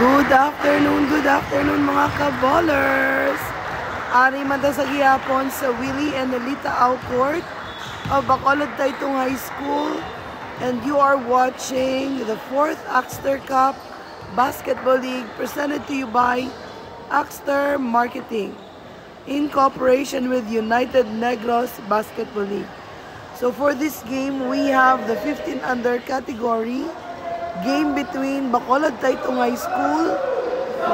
Good afternoon mga ka-ballers! Ari man ta sa gihapon sa Willie and Elita Outcourt of Bacolod Taytong High School, and you are watching the 4th Axter Cup Basketball League presented to you by Axter Marketing in cooperation with United Negros Basketball League. So for this game, we have the 15 under category game between Bacolod Taytong High School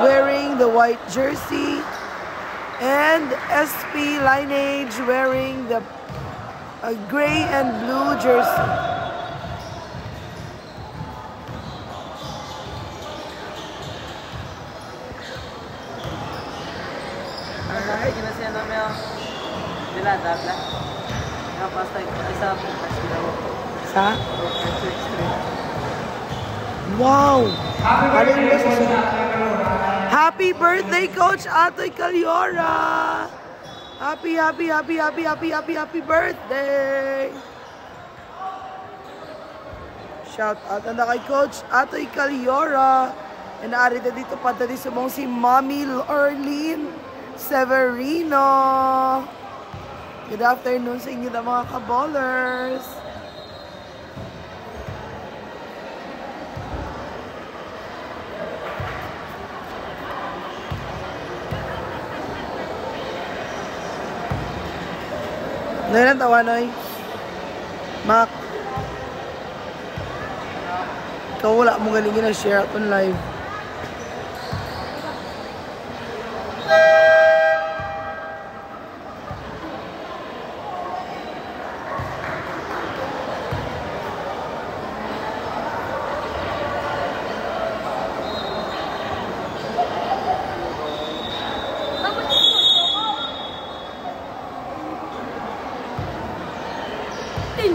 wearing the white jersey and SP Lineage wearing the gray and blue jersey. Alright. Sa? Wow! Happy birthday, Coach Atoy Caliora! Happy birthday! Shout out na kay Coach Atoy Caliora. And naarita dito pata di sumong si Mommy Orlene Severino. Good afternoon sa inyo na mga ka-ballers. Ano yan ang tawa, Noy? Mac. Ikaw wala mong galingin na share out on live.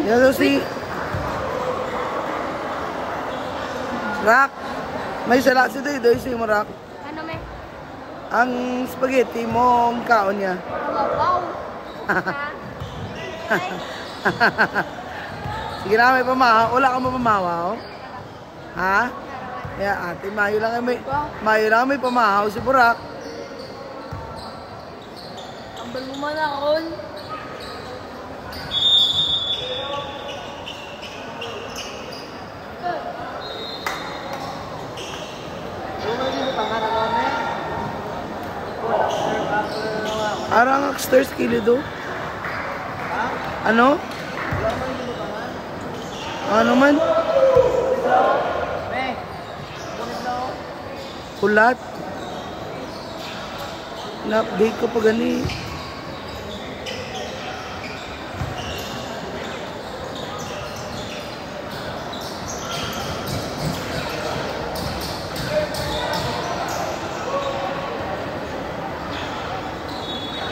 Yan si Rock. May salat si Doy si mo Rock. Ano may? Ang spaghetti mo, ang kaon niya. Wow. Sige na, may pamahaw. Wala ka mapamahaw? Ha? Kaya ate, mayo lang may pamahaw si Burak. Ambal mo man akon. Arang Axter Skilido. Ano? Ano man? Kulat. Na-update ko pa gani.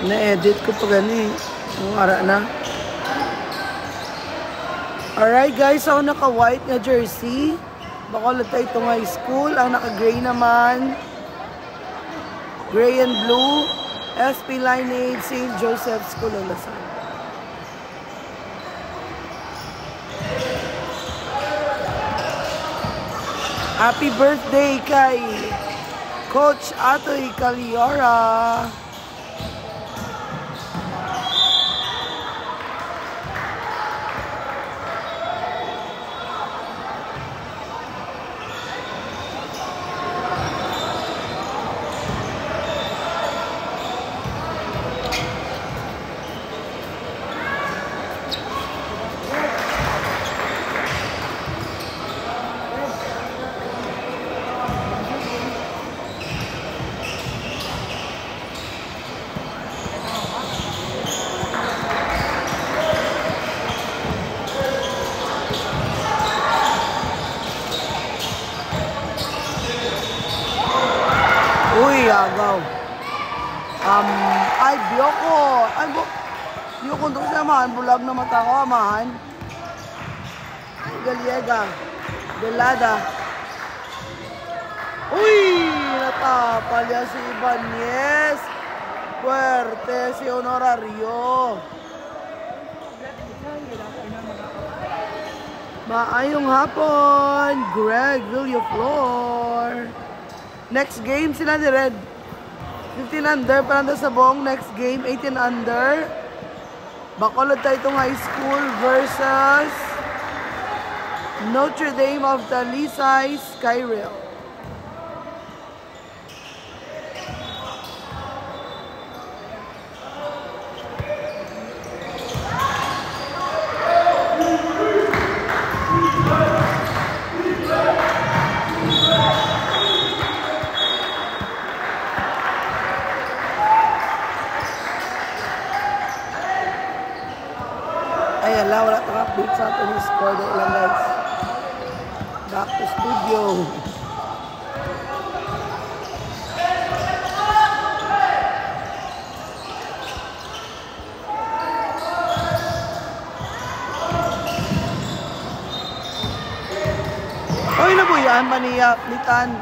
Na-edit ko pa gani. Ang ara na. Alright guys, so naka-white na jersey. Bacolod Taytong High School. Ang naka-gray naman. Gray and blue. SP Lineage St. Joseph School of Lasan. Happy birthday kay Coach Atoy Caliora. Uy, agaw. Ay, biyoko. Ay, biyoko doon siya, amahan. Bulag na mata ko, amahan. Ay, Galiega. Belada. Uy, natapal yan si Ibanez. Puerte si Honorario. Maayong hapon, Greg Villaflor. Next game sila ni Red. 15 under, parang sa buong next game, 18 under. Bacolod Taytong High School versus Notre Dame of Talisay Skyrail. Ay, ala, wala itong update sa atin yung score na ilang guys. Back to studio. Oy, nabuyan pa niya, Litan.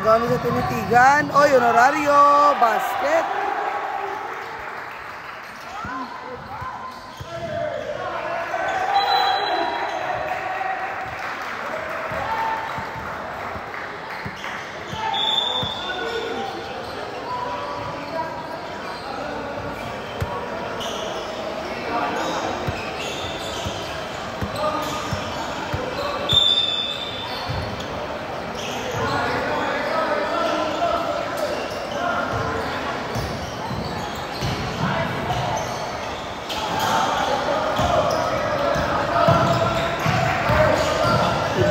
Gawin sa tinitigan. Oy, honorario, basket.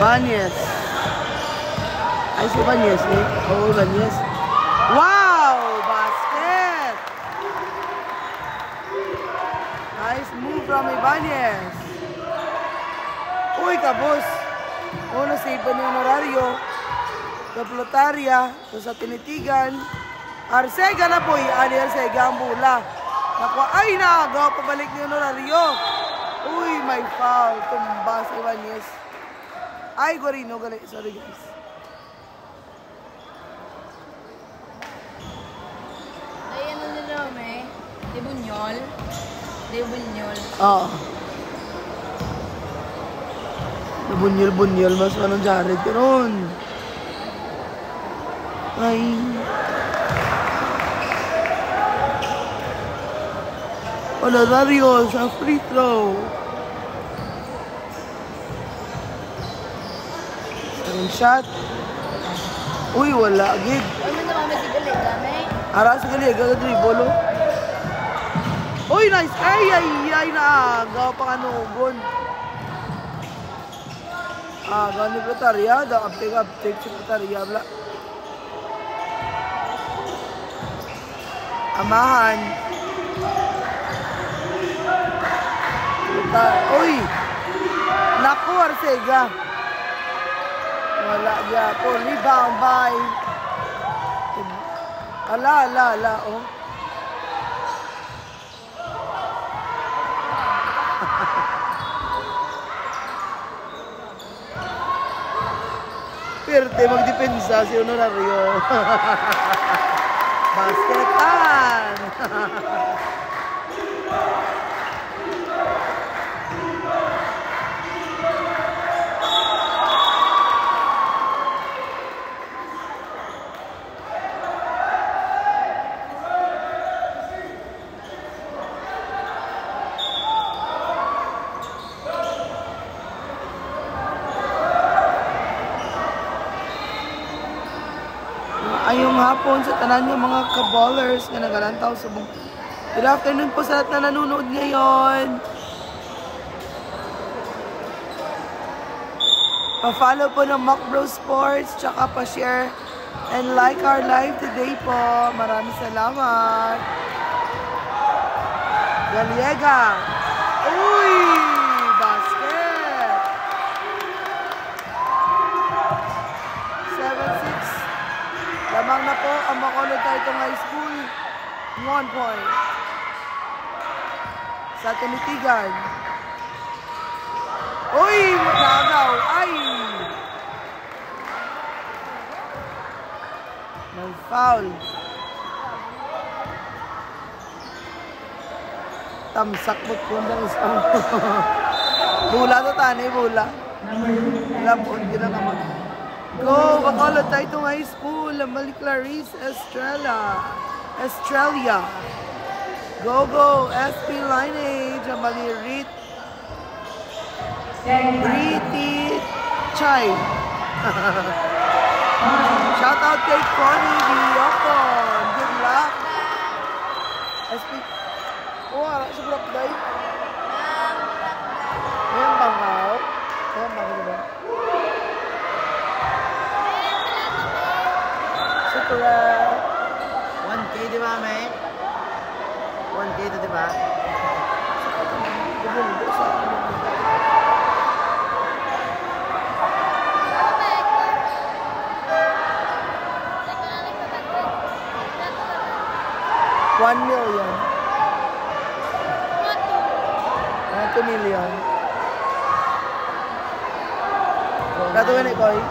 Ibanez. Ay, si Ibanez eh. Oo, Ibanez. Wow! Basket! Nice move from Ibanez. Uy, kabos. Oo, nasave pa niya honorario. Kaplotaria. Sa tinitigan. Arcega na po. Ani Arcega ang bula. Nakuha. Ay, nakagawa pabalik ni honorario. Uy, may foul. Tumba si Ibanez. Ay, Guarino, gali. Sorry, guys. Ay, ano nila, may? De Buñol? De Buñol. Oo. Bunyol-bunyol, mas anong Jared yun. Ay. Honorario sa free throw. Shot. Uy, wala agad. Ay, mo naman si Galega, may? Ara sa Galega, dribble. Uy, nice. Ay, naagaw pa kanugon. Agaw ni Plataria. Uptake si Plataria. Amahan. Uy. Naku, Arcega. Wala ya po. Rebound by. Ala, oh. Perte, magdepensa si Honorario. Basketan. Ayong hapon sa tanan ng mga kaballers na nagalantaw sa buong. Good afternoon po sa lahat na nanonood ngayon. Pa-follow po ng Macbro Sports, tsaka pa-share and like our live today po. Maraming salamat. Galiega. Uy! Basket! 7-6. Lamang na po ang Bacolod Taytong High School. 1 point. Sa tinitigan. Uy! Magagaw! Ay! May foul. Tamsak mo kung ng isang. Bula to tani, bula. Labon, gina naman. Go, Bacolod Taytong High School, Mali Clarice Estrella. Go, go, SP Lineage, Mali Riti Chai. Shout out kay Connie Villocon. Good luck. SP. Oh, ara sa Burakday. Ayan bangaw. Ayan bangaw diba? Super 1K, di ba, May? 1K to, di ba? $1 million. 2 million. Katuwa ni Koy. 5.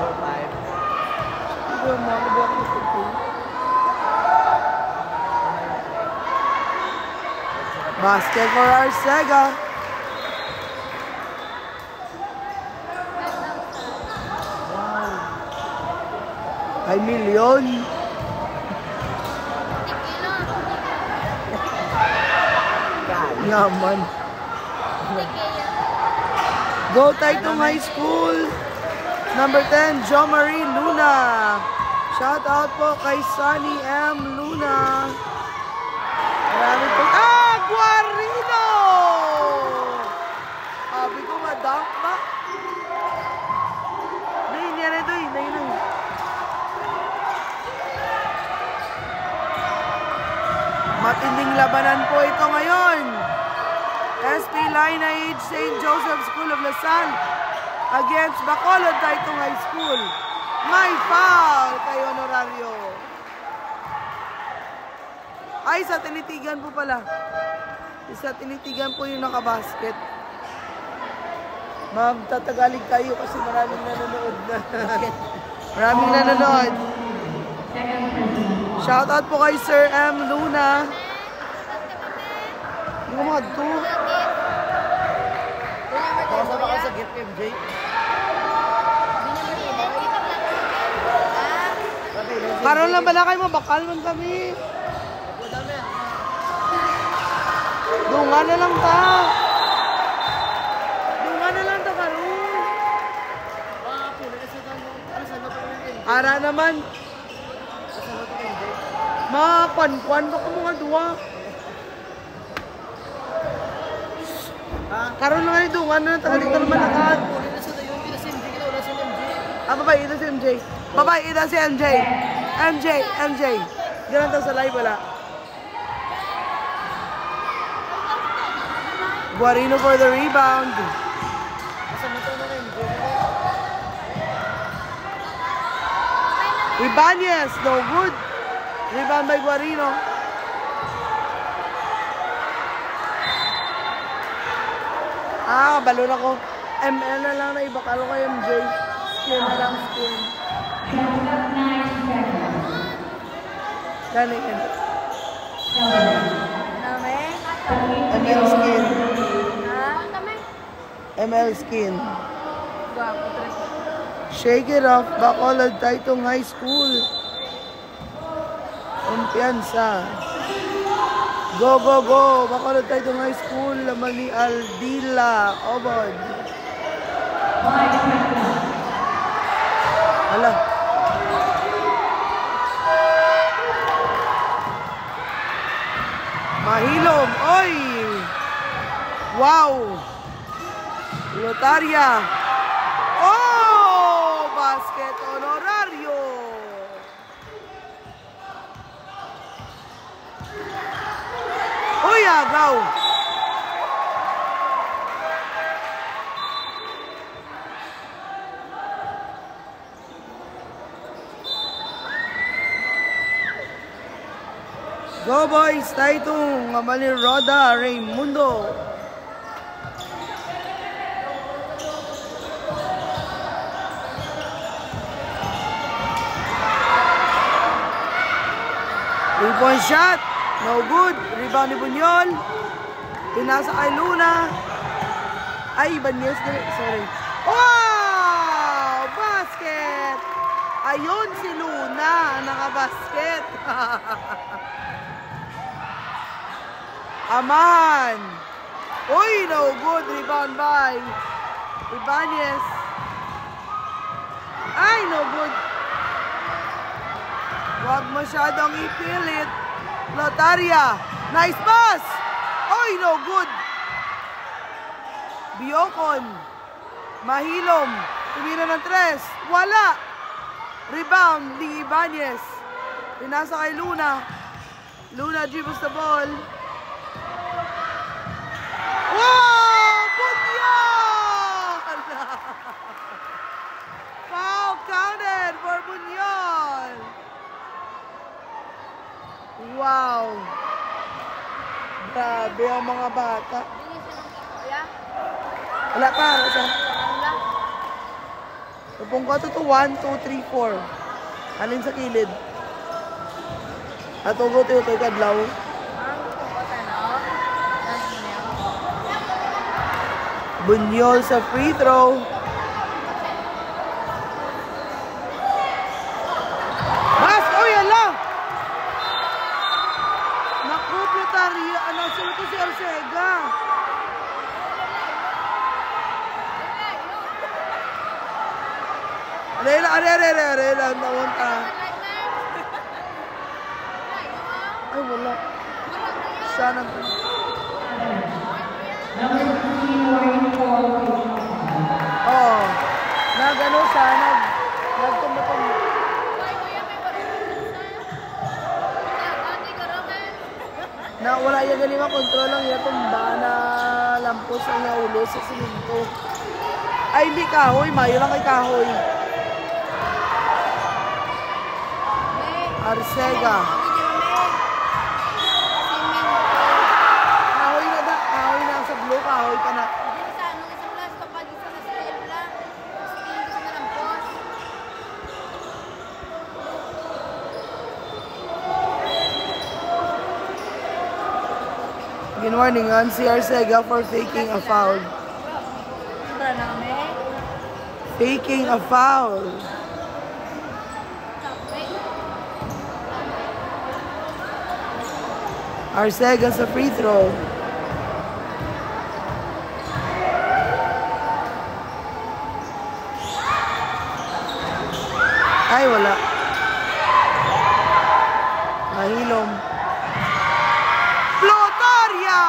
Basket for Arcega. Wow. Ay milyon. Yaman. Go Taytong High School. Number 10, Jo Marie Luna. Shout out po kay Sunny M. Luna. Marami po. Guarino! Sabi ko, madam ba? Nahin yan ito eh. Nahin. Matinding labanan po ito ngayon. SP Lineage St. Joseph School of Lasal against Bacolod Taytong High School. May foul kay Honorario. Ay, sa tinitigan po pala. Sa tinitigan po yung nakabasket. Ma'am, tatagalig tayo kasi maraming nanonood na. Maraming nanonood. Shoutout po kay Sir M. Luna. Yung mga to. Kasama ka sa gift, MJ? Karoon lang bala kayo, mabakal man kami. Dunga na lang ta. Dunga na lang ta karoon. Ara naman. Mapan-pan ba ka mga duwa? Karoon lang nga dunga na lang ta. Dito naman agad. Babae, ito si MJ. Babae, ito si MJ. MJ. Ganun daw sa live, wala. Guarino for the rebound. Ibanez, no good. Rebound by Guarino. Balon ako. ML na lang na iba. Kalo kay MJ. Skin na lang, skin. Gani yan. ML skin. ML skin. Shake it off. Bacolod Taytong High School. Kumpiyansa. Go, go, go. Bacolod Taytong High School. Laman ni Aldila Obod. Hala. Mahilom. Oy! Wow! Lotaria. Oh! Basket Honorario. Uy, agaw. Go boys, Taytong Mali Roda Raimundo. Three-point shot, no good. Rebound ni Bunyol. Pinasa kay Luna. Ay, Banyes, sorry. Wow! Basket! Ayun si Luna, nakabasket. Aman. Uy, no good. Rebound by Ibanez. Ay, no good. Huwag masyadong ipilit. Lotaria. Nice pass. Uy, no good. Biocon. Mahilom. Tumira ng 3. Wala. Rebound ni Ibanez. Pinasa kay Luna. Luna dribbles the ball. Wow! Bunyan! Foul counted for Bunyan. Wow! Grabe ang mga bata. Wala pa. Upong ko ito 1, 2, 3, 4. Alin sa kilid? At ugo ito ito kadlaw. Bunyol sa free throw. Bas! Uy, ala! Naku, Lotaria. Ano, sino ko si Arcega? Arela, naunta. Ay, wala. Siya nang... Oo. Nag-ano siya, nagtumba-tumba. Na wala yung ganima, kontrol lang yung tumba na lampos ang naulo sa silinto. Ay, hindi kahoy, mayo lang kay kahoy. Arcega. Kahoy na sa blue, kahoy ka na. Good morning, on si Arcega for faking a foul. Faking a foul. Arcega sa free throw. Ay, wala. Mahilom. Lotaria!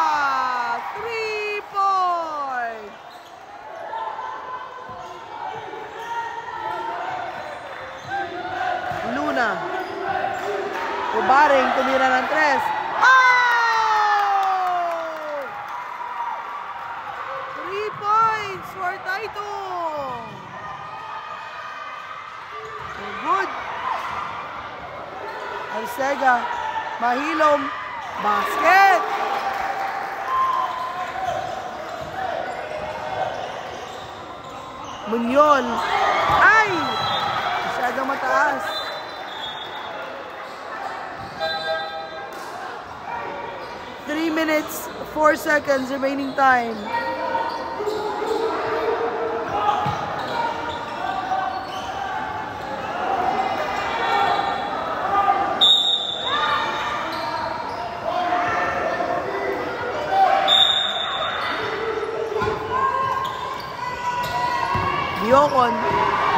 3-point! Luna. Ubaring, tumira ng 3. 3 points for Taitong. Good. Arcega. Mahilom. Basket. Munyol. Ay! Masyadong mataas. Three minutes, 4 seconds remaining time. Biocon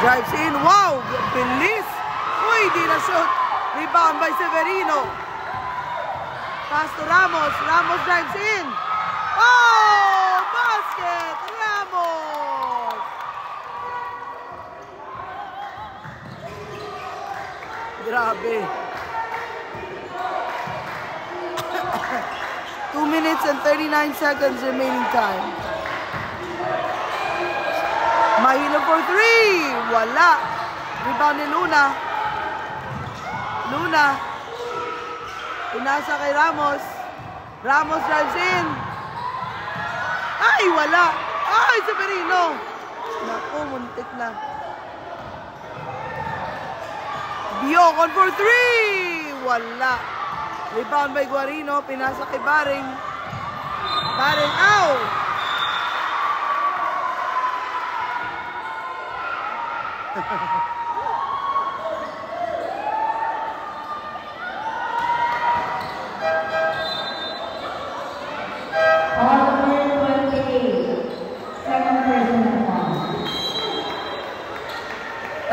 drives in. Wow! Bilis! Uy, di na shoot. Rebound by Severino. Pass to Ramos. Ramos drives in. Oh! Basket! Ramos! Grabe. 2 minutes and 39 seconds remaining time. Mahilo for 3. Wala. Rebound ni Luna. Luna. Pinasa kay Ramos. Ramos drives in. Ay, wala. Ay, Severino. Naku, muntik na. Biocon for 3. Wala. Rebound by Guarino. Pinasa kay Baring. Baring out.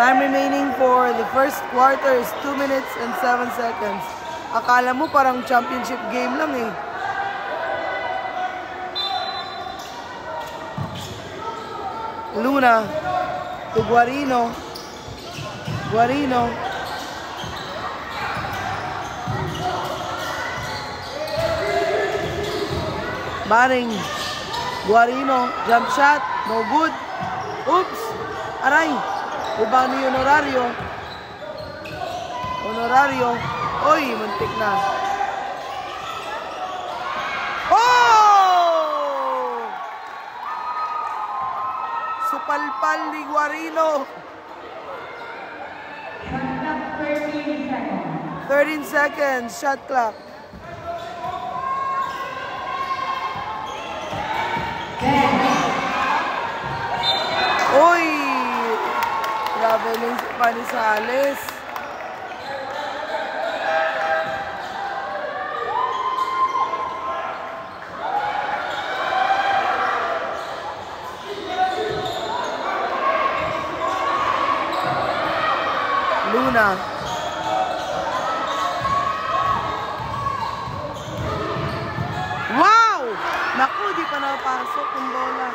Time remaining for the first quarter is 2 minutes and 7 seconds. Akala mo parang championship game lang eh. Luna to Guarino. Guarino. Maring. Guarino. Jump shot. No good. Oops. Aray. Rebound ni Honorario. Honorario. Oy, muntik na. Oh! Supalpal ni Guarino. 13 seconds. Shot clock. Uy! Traveling si Panisales. Luna. Wow! Naku, di pa napasok yung bola.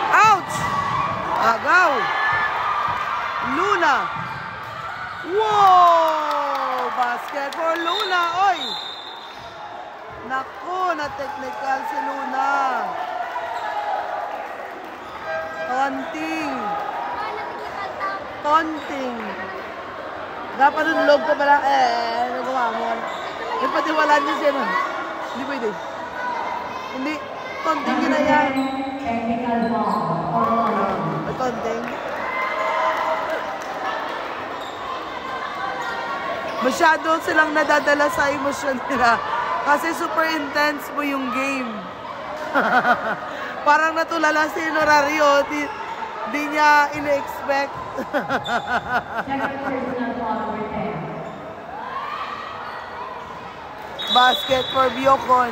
Ouch! Agaw! Luna! Wow! Basket for Luna! Oy! Naku, na-technical si Luna. Taunting. Taunting. Dapat nun log ko pala. Nagawa mo. Yung patiwalaan niya siya nun. Hindi pwede. Hindi. Taunting yun na yan. Taunting. Masyado silang nadadala sa emosyon nila. Kasi super intense mo yung game. Parang natulala si Honorario, di niya ina-expect. Basket for Biocon.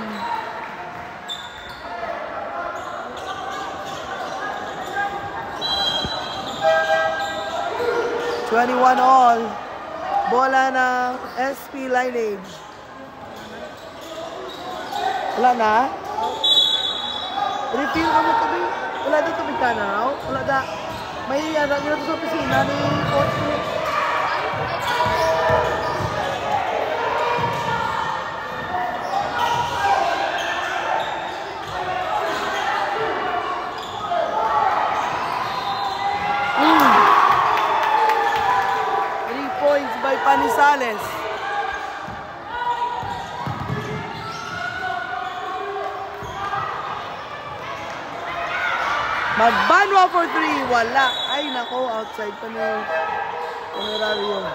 (21 all). Bola ng SP Lineage. Wala na? Refill ka mo tabi. Wala da tabi ka na. Wala da. May anak nyo sa opisina ni Coach. By Panisales. Magbanwa for 3. Wala. Ay, nako. Outside pa ni Honorario.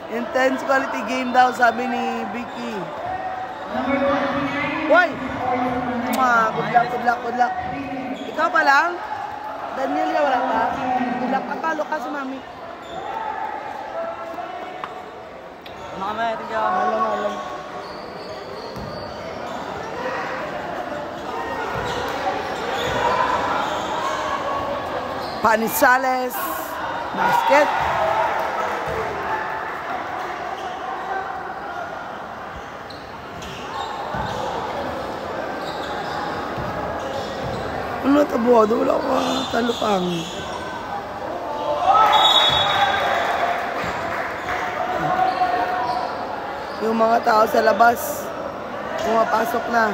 Intense quality game daw, sabi ni Vicky. Uy! Good luck. Ikaw pa lang? Daniel, wala ka? Good luck. Patalo ka si Mami. Mami, tingnan. Alam. Panisales. Basket. Ano tabuado? Wala ko talupang. Yung mga tao sa labas pumapasok na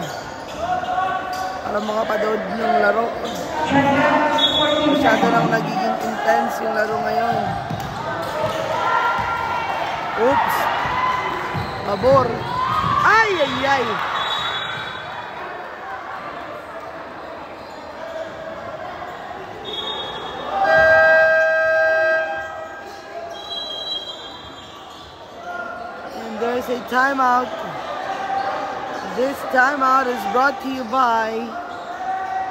para makapanood ng laro. Masyado nang nagiging intense yung laro ngayon. Oops! Pabor! Ay! a timeout. This timeout is brought to you by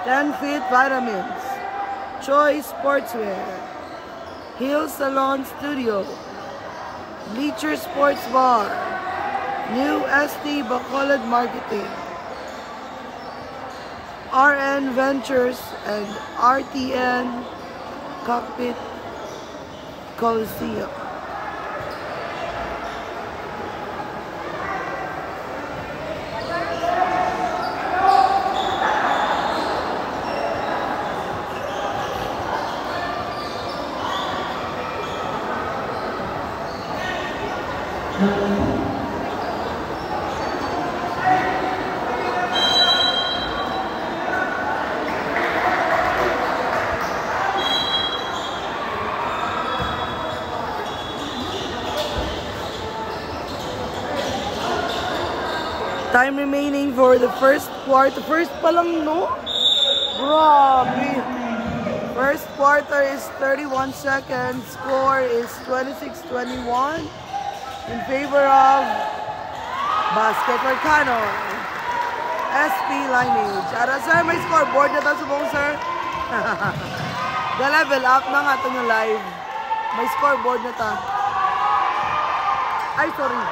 10 Fit Vitamins, Choice Sportswear, Hill Salon Studio, Bleacher Sports Bar, New ST Bacolod Marketing, RN Ventures, and RTN Cockpit Coliseum. Time remaining for the first quarter. First pa lang, no? Grabe. First quarter is 31 seconds. Score is 26-21 in favor of Basket Mercano. SP Lineage. Ara, sir, may scoreboard na ito sa buong, sir. The-level up na nga ito yung live. May scoreboard na ito. Ay, sorry.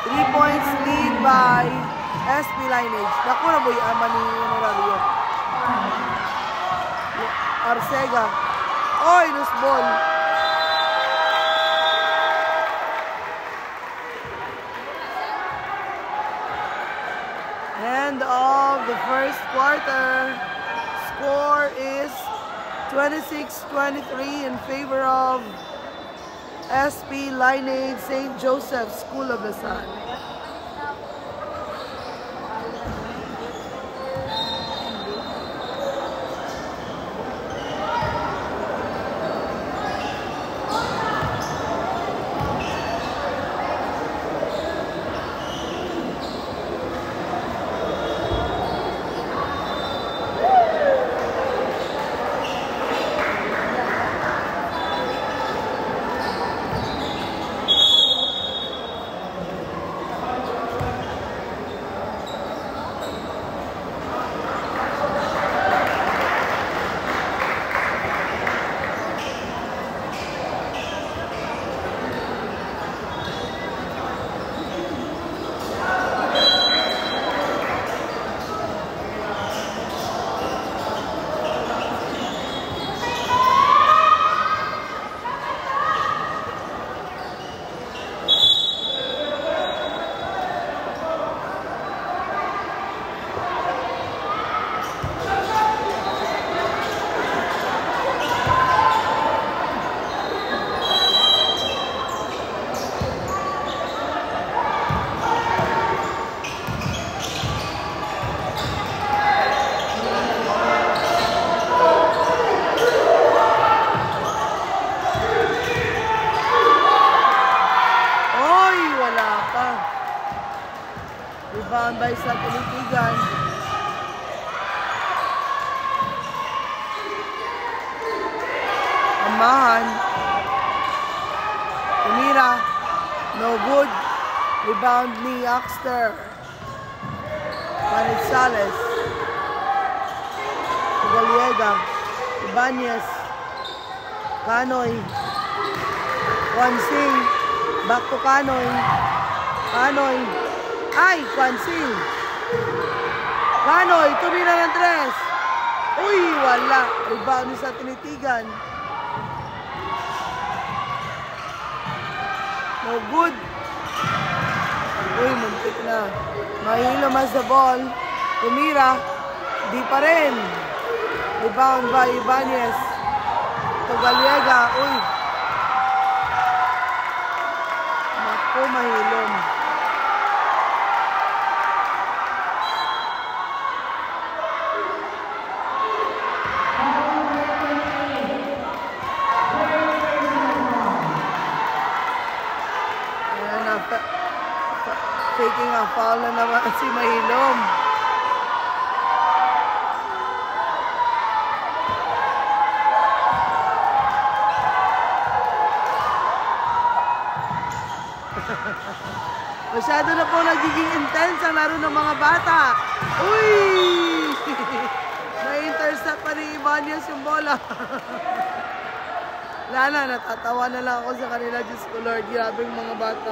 3 points lead by SP Lineage. Naku na boy, ama ni Honorario. Arcega. Oy, loose ball. End of the first quarter. Score is 26-23 in favor of SP Lineage St. Joseph School of the Sun. Rebound by sa Tinitigan. Amahan. Tumira. No good. Rebound ni Axter. Manizales. Galiega. Ibanez. Canoy. Kwansing. Back to Canoy. Canoy. Ay, Kwansing. Canoy. Tumira ng tres. Uy, wala. Rebound ni sa Tinitigan. No good. Uy, muntik na. Mahilo mas the ball. Tumira. Di pa rin. Rebound by Ibanez. Tugaliega. Uy. Naku, mahilom. Taking a foul na naman si Mahilom. Masyado na po nagiging intense ang laro ng mga bata. Uy! Na-intercept pa ni Ibanez yung bola. Wala na, natatawa na lang ako sa kanila. Diyos ko Lord, grabe yung mga bata.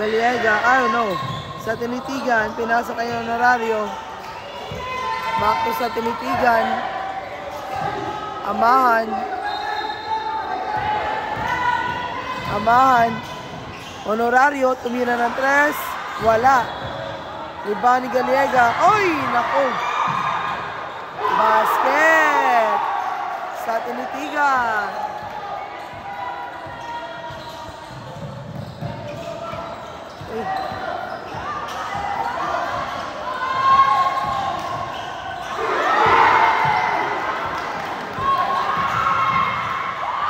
Galiega, I don't know. Sa Tinitigan, pinasa kayo ng honoraryo. Back to sa Tinitigan. Amahan. Honoraryo, tumira ng 3. Wala. Iba ni Galiega. Oy, naku. Basket. Sa Tinitigan.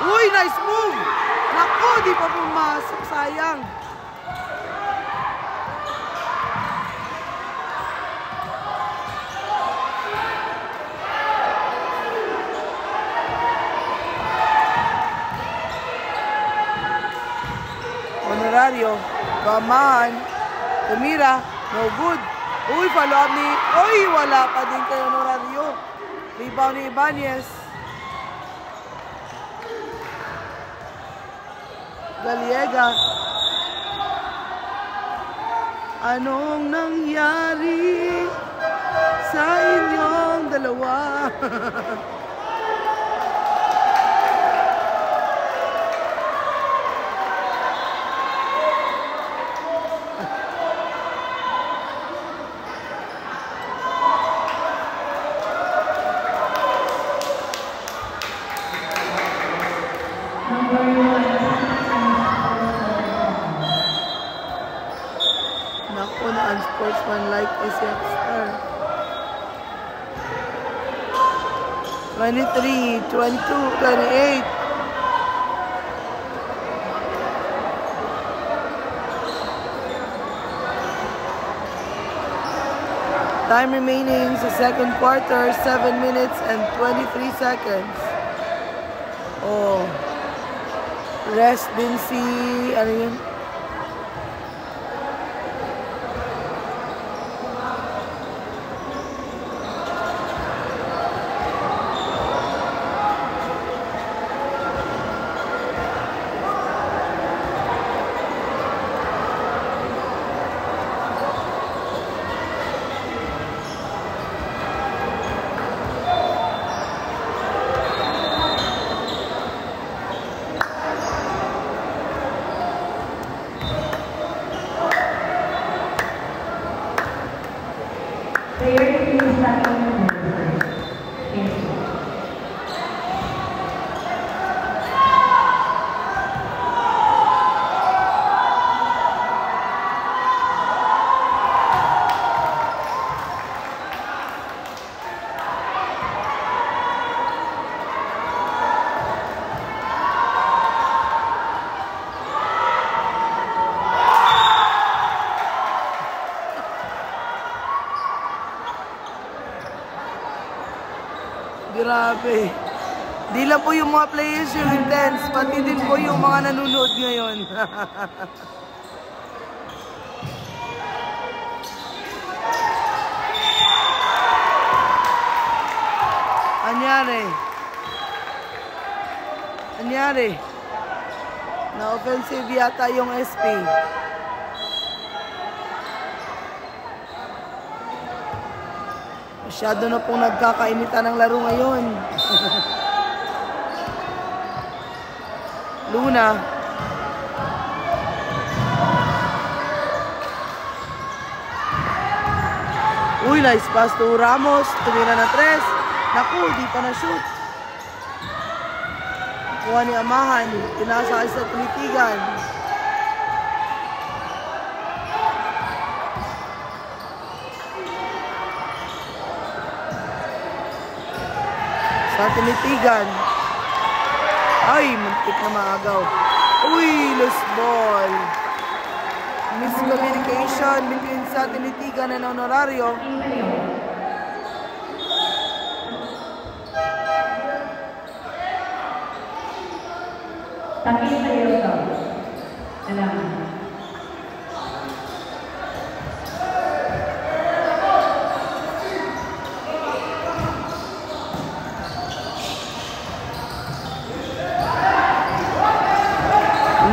Uy, nice move. Naku, di pa pumasok. Sayang. Honorario. Kaman. Tumira. No good. Uy, follow up ni... Uy, wala pa din kay Honorario. Rebound ni Ibanez. Galiega. Anong nangyari sa inyong dalawa? Naku na unsportsmanlike is youngster. 23, 22, 28. Time remaining sa second quarter, 7 minutes and 23 seconds. Oh. Rest din si, ano yun? Grabe. Di lang po yung mga players yung intense, pati din po yung mga nanonood ngayon. Anyari. Na offensive yata yung SP. Masyado na pong nagkakainitan ng laro ngayon. Luna. Uy, nice pass to Ramos. Tumira na 3. Naku, di pa na-shoot. Kuha ni Amahan. Tinasa sa Tinitigan. Sa Tinitigan. Ay, muntik na maagaw. Uy, loose ball. Miscommunication between sa Tinitigan and Honorario. Takin seryoso. Salamat.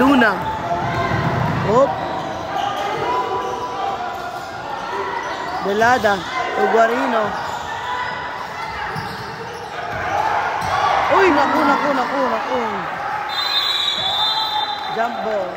Luna. Hop. Delada. Guarino. Uy, naku. Jump ball.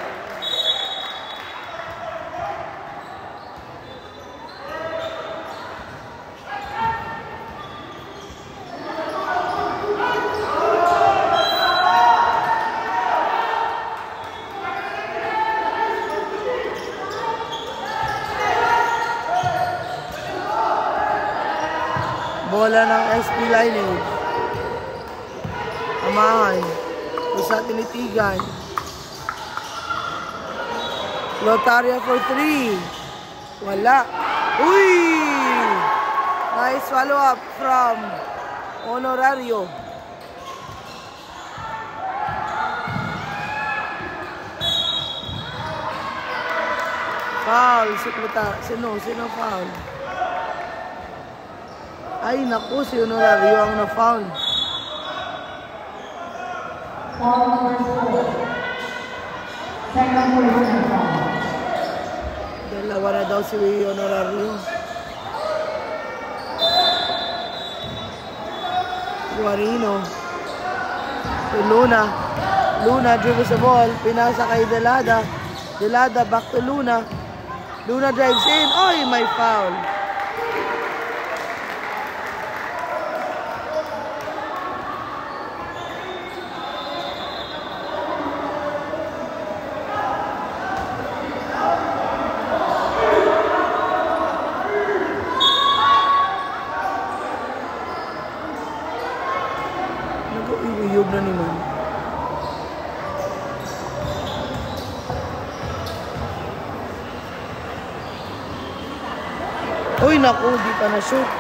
Bola ng SP Lineage. Amahan. Usa tinitigan. Lotaria for 3. Wala. Uy! Nice follow up from Honorario. Foul. Sino foul? Ay, naku, si Honorario ang na-foul. Foul number 4. Second person foul. Dalawa na daw si Honorario. Guarino. Si Luna. Luna dribbles the ball. Pinasa kay Delada. Delada back to Luna. Luna drives in. Oy, may foul. Nag-uyuyog na naman. Uy, naku, di pa na-shoot.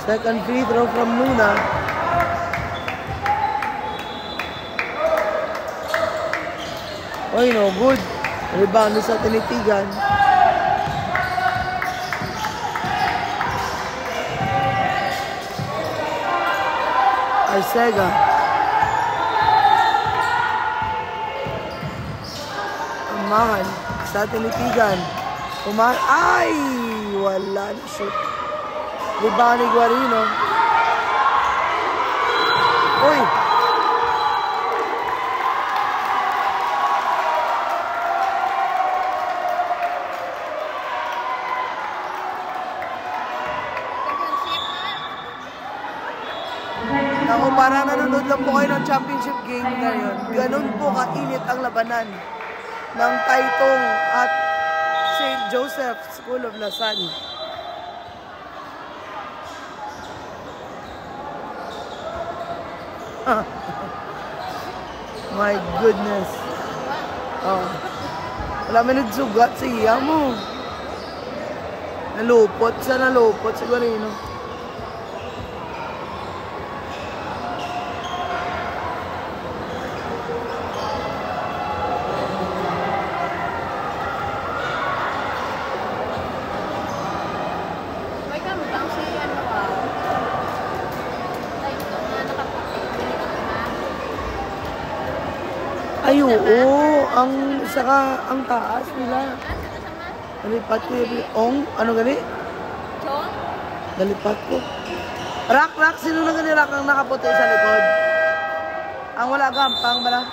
Second free throw from Luna. Uy, no good. Rebound sa tinitigan. Arcega. Amahan sa tinitigan. Ay! Wala na shoot. Rebound ni Guarino. Uy! Ako, parang nanonood lang po kayo ng championship game ngayon. Ganun po kainit ang labanan ng Taytong at St. Joseph School of Lasalle. My goodness. Oh. Wala man nagsugat sa iya mo. Nalupot si Guarino. Ay, oo. Ang taas nila. Nalipat ko yung ano gani? Chong? Nalipat ko. Rak. Sino na gani rak ang nakaputi sa likod? Ang wala gampang bala?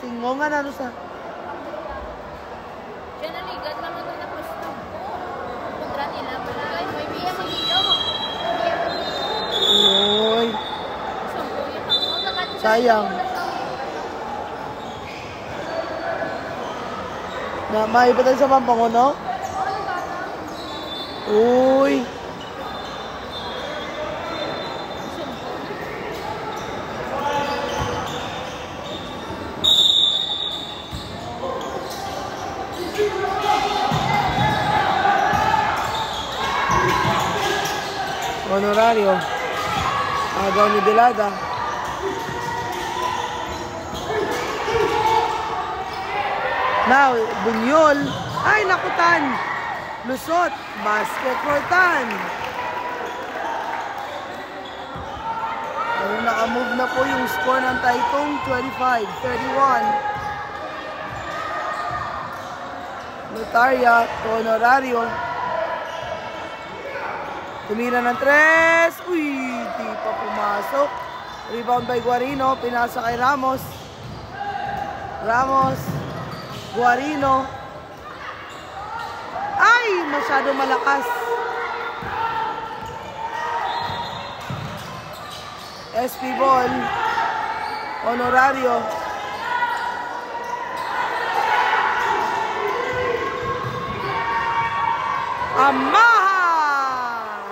Singongan ano sa? Diyan naligat lang ito na pusto. Kontra nila. May biya mag-iyo. Uy. Sayang. Na maipatan sa Pampanguno? Uy. Honorario. Agaw ni Delada. Now, Bunyol. Ay, nakutan. Lusot. Basket for Tan. Ayun, nakamove na po yung score ng Taytong. 25-31. Notaria, Honorario. Tumira ng 3. Uy, di pa pumasok. Rebound by Guarino. Pinasa kay Ramos. Ramos. Guarino. Ay, masyado malakas. SP ball. Honorario. Amahan!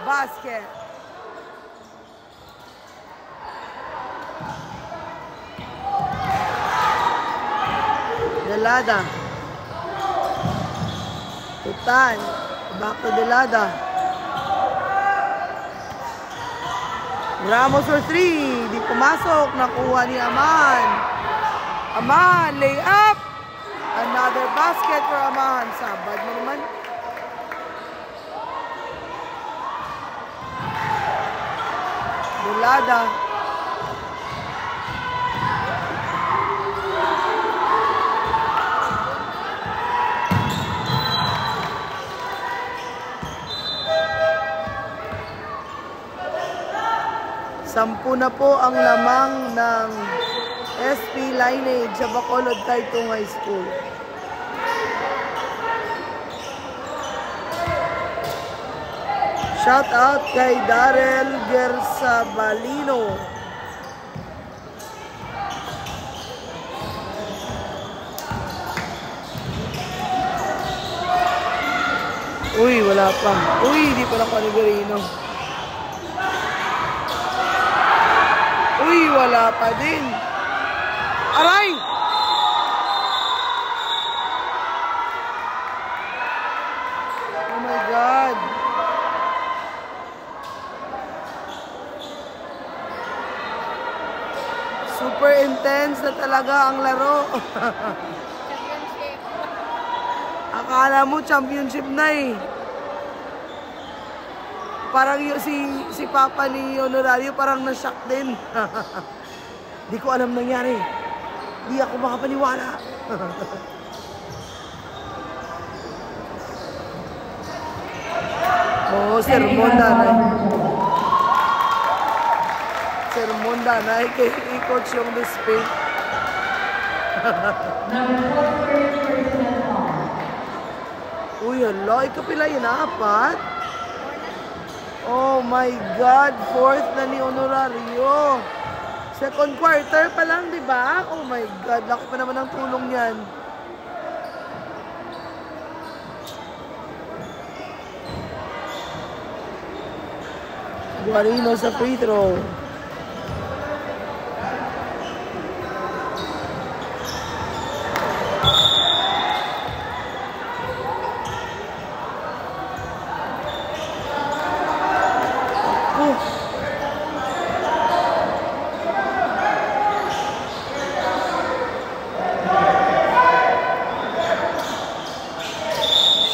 Basket. Delada. Tutan. Back to Delada. Ramos for 3. Di pumasok. Nakuha ni Amahan. Amahan, lay up. Another basket for Amahan. Sabad mo naman. Delada. Sampu na po ang lamang ng SP lineage sa Bacolod Taytong High School. Shout out kay Darrell Gersabalino. Uy, wala pa. Uy, di pa na Panigarino. Uy, wala pa din. Aray! Oh my God. Super intense na talaga ang laro. Championship. Akala mo championship na eh. Parang si Papa ni Honorario parang na-shock din. Di ko alam nangyari. Di ako makapaniwala. Oh, sermon danay. Sermon danay kay i-coach yung display. Uy, hala, ikapila yun, 4. Oh my God, 4th na ni Honorario. Second quarter pa lang, di ba? Oh my God, laki pa naman ang tulong niyan. Guarino sa free throw.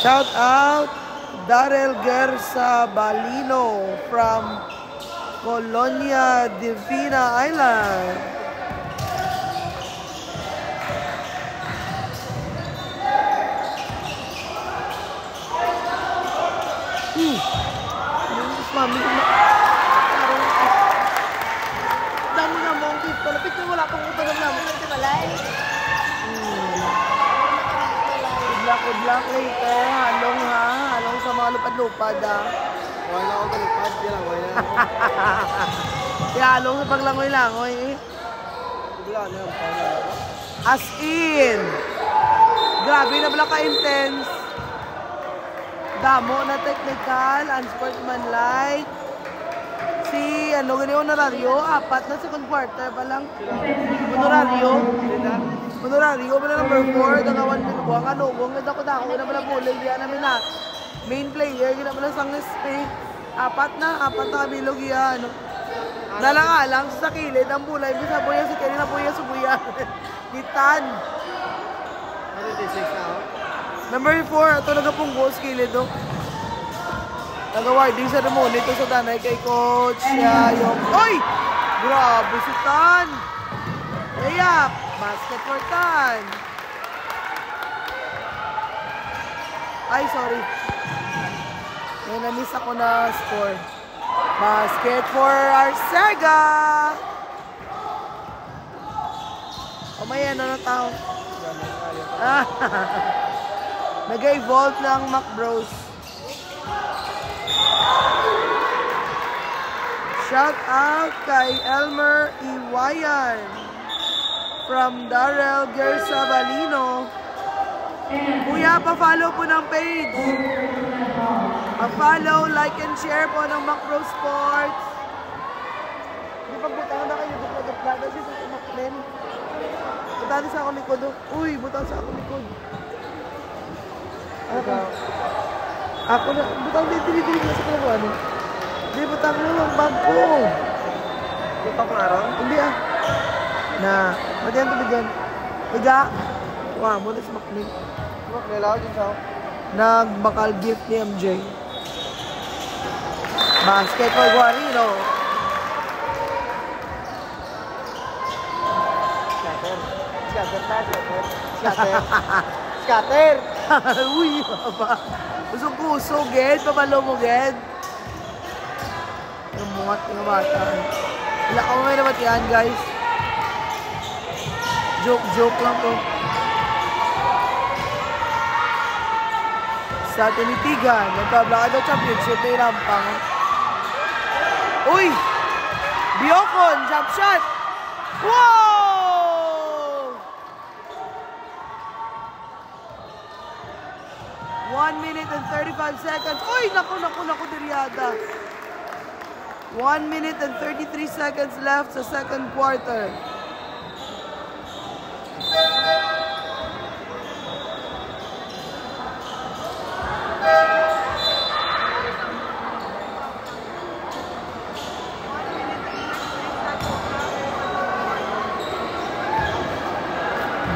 Shout out Darrell Gersabalino from Colonia Divina Island. Mami, dami nga monkeys. Palapit na wala pang utang ng namin. Ito balay. Good luck later. Halong ha. Halong sa mga lupad-lupad ha. Wala ako kalipad. Kaya wala na ako. Kaya halong sa paglangoy-langoy eh. Bigla na yung pangalan. As in. Grabe na pala ka-intense. Damo na technical, unsportsmanlike. Si Honorario, 4 na second quarter pa lang. Honorario ba na number 4, dangawan minubuang kanugong, ganda ko dako, ganda pala bulay, diyan namin na main player, ganda pala sang space. Apat na kamilog yan. Nalangalang sa kilid ang bulay. Bisa buya sa kilid na buya sa buya. Gitan. 36 na ako. Number 4, ito nagapunggo sa kilid oh. Nag-awarding ceremony ito sa danay kay Coach yung... Oy! Grabe si Tan! Layup! Basket for Tan! Ay, sorry. May na-miss ako na score. Basket for Arcega! O may ano na tao. Nag-evolve ng MacBros. Shout out kay Elmer Iwayan from Darrell Gersabalino. Kuya, pa-follow po ng page. Pa-follow, like, and share po ng Macro Sports. Di pagbutang na kayo dito sa kasi sa Maclen. Butang sa akong likod. Uy, butang sa akong likod. Ako na, butang dito sa kanya ano. Hindi, butang mo ang bag ko. Ito pa araw? Hindi ah. Na, matiyan tubig yan. Higa. Wow, muna sa Maclen. Nilaw din siya. Nagbakal gift ni MJ. Basket for Guarino. Scatter. Uy, baba. Usog-usog, Ged. Pabalo mo, Ged. Namungat ng bata. Wala ka may naman yan, guys. Joke lang to. Sa tinitigan, nagkablakad na championship na irampang. Uy! Biocon, jump shot! Wow! 1 minute and 35 seconds. Uy! Naku, Diriada. 1 minute and 33 seconds left sa second quarter.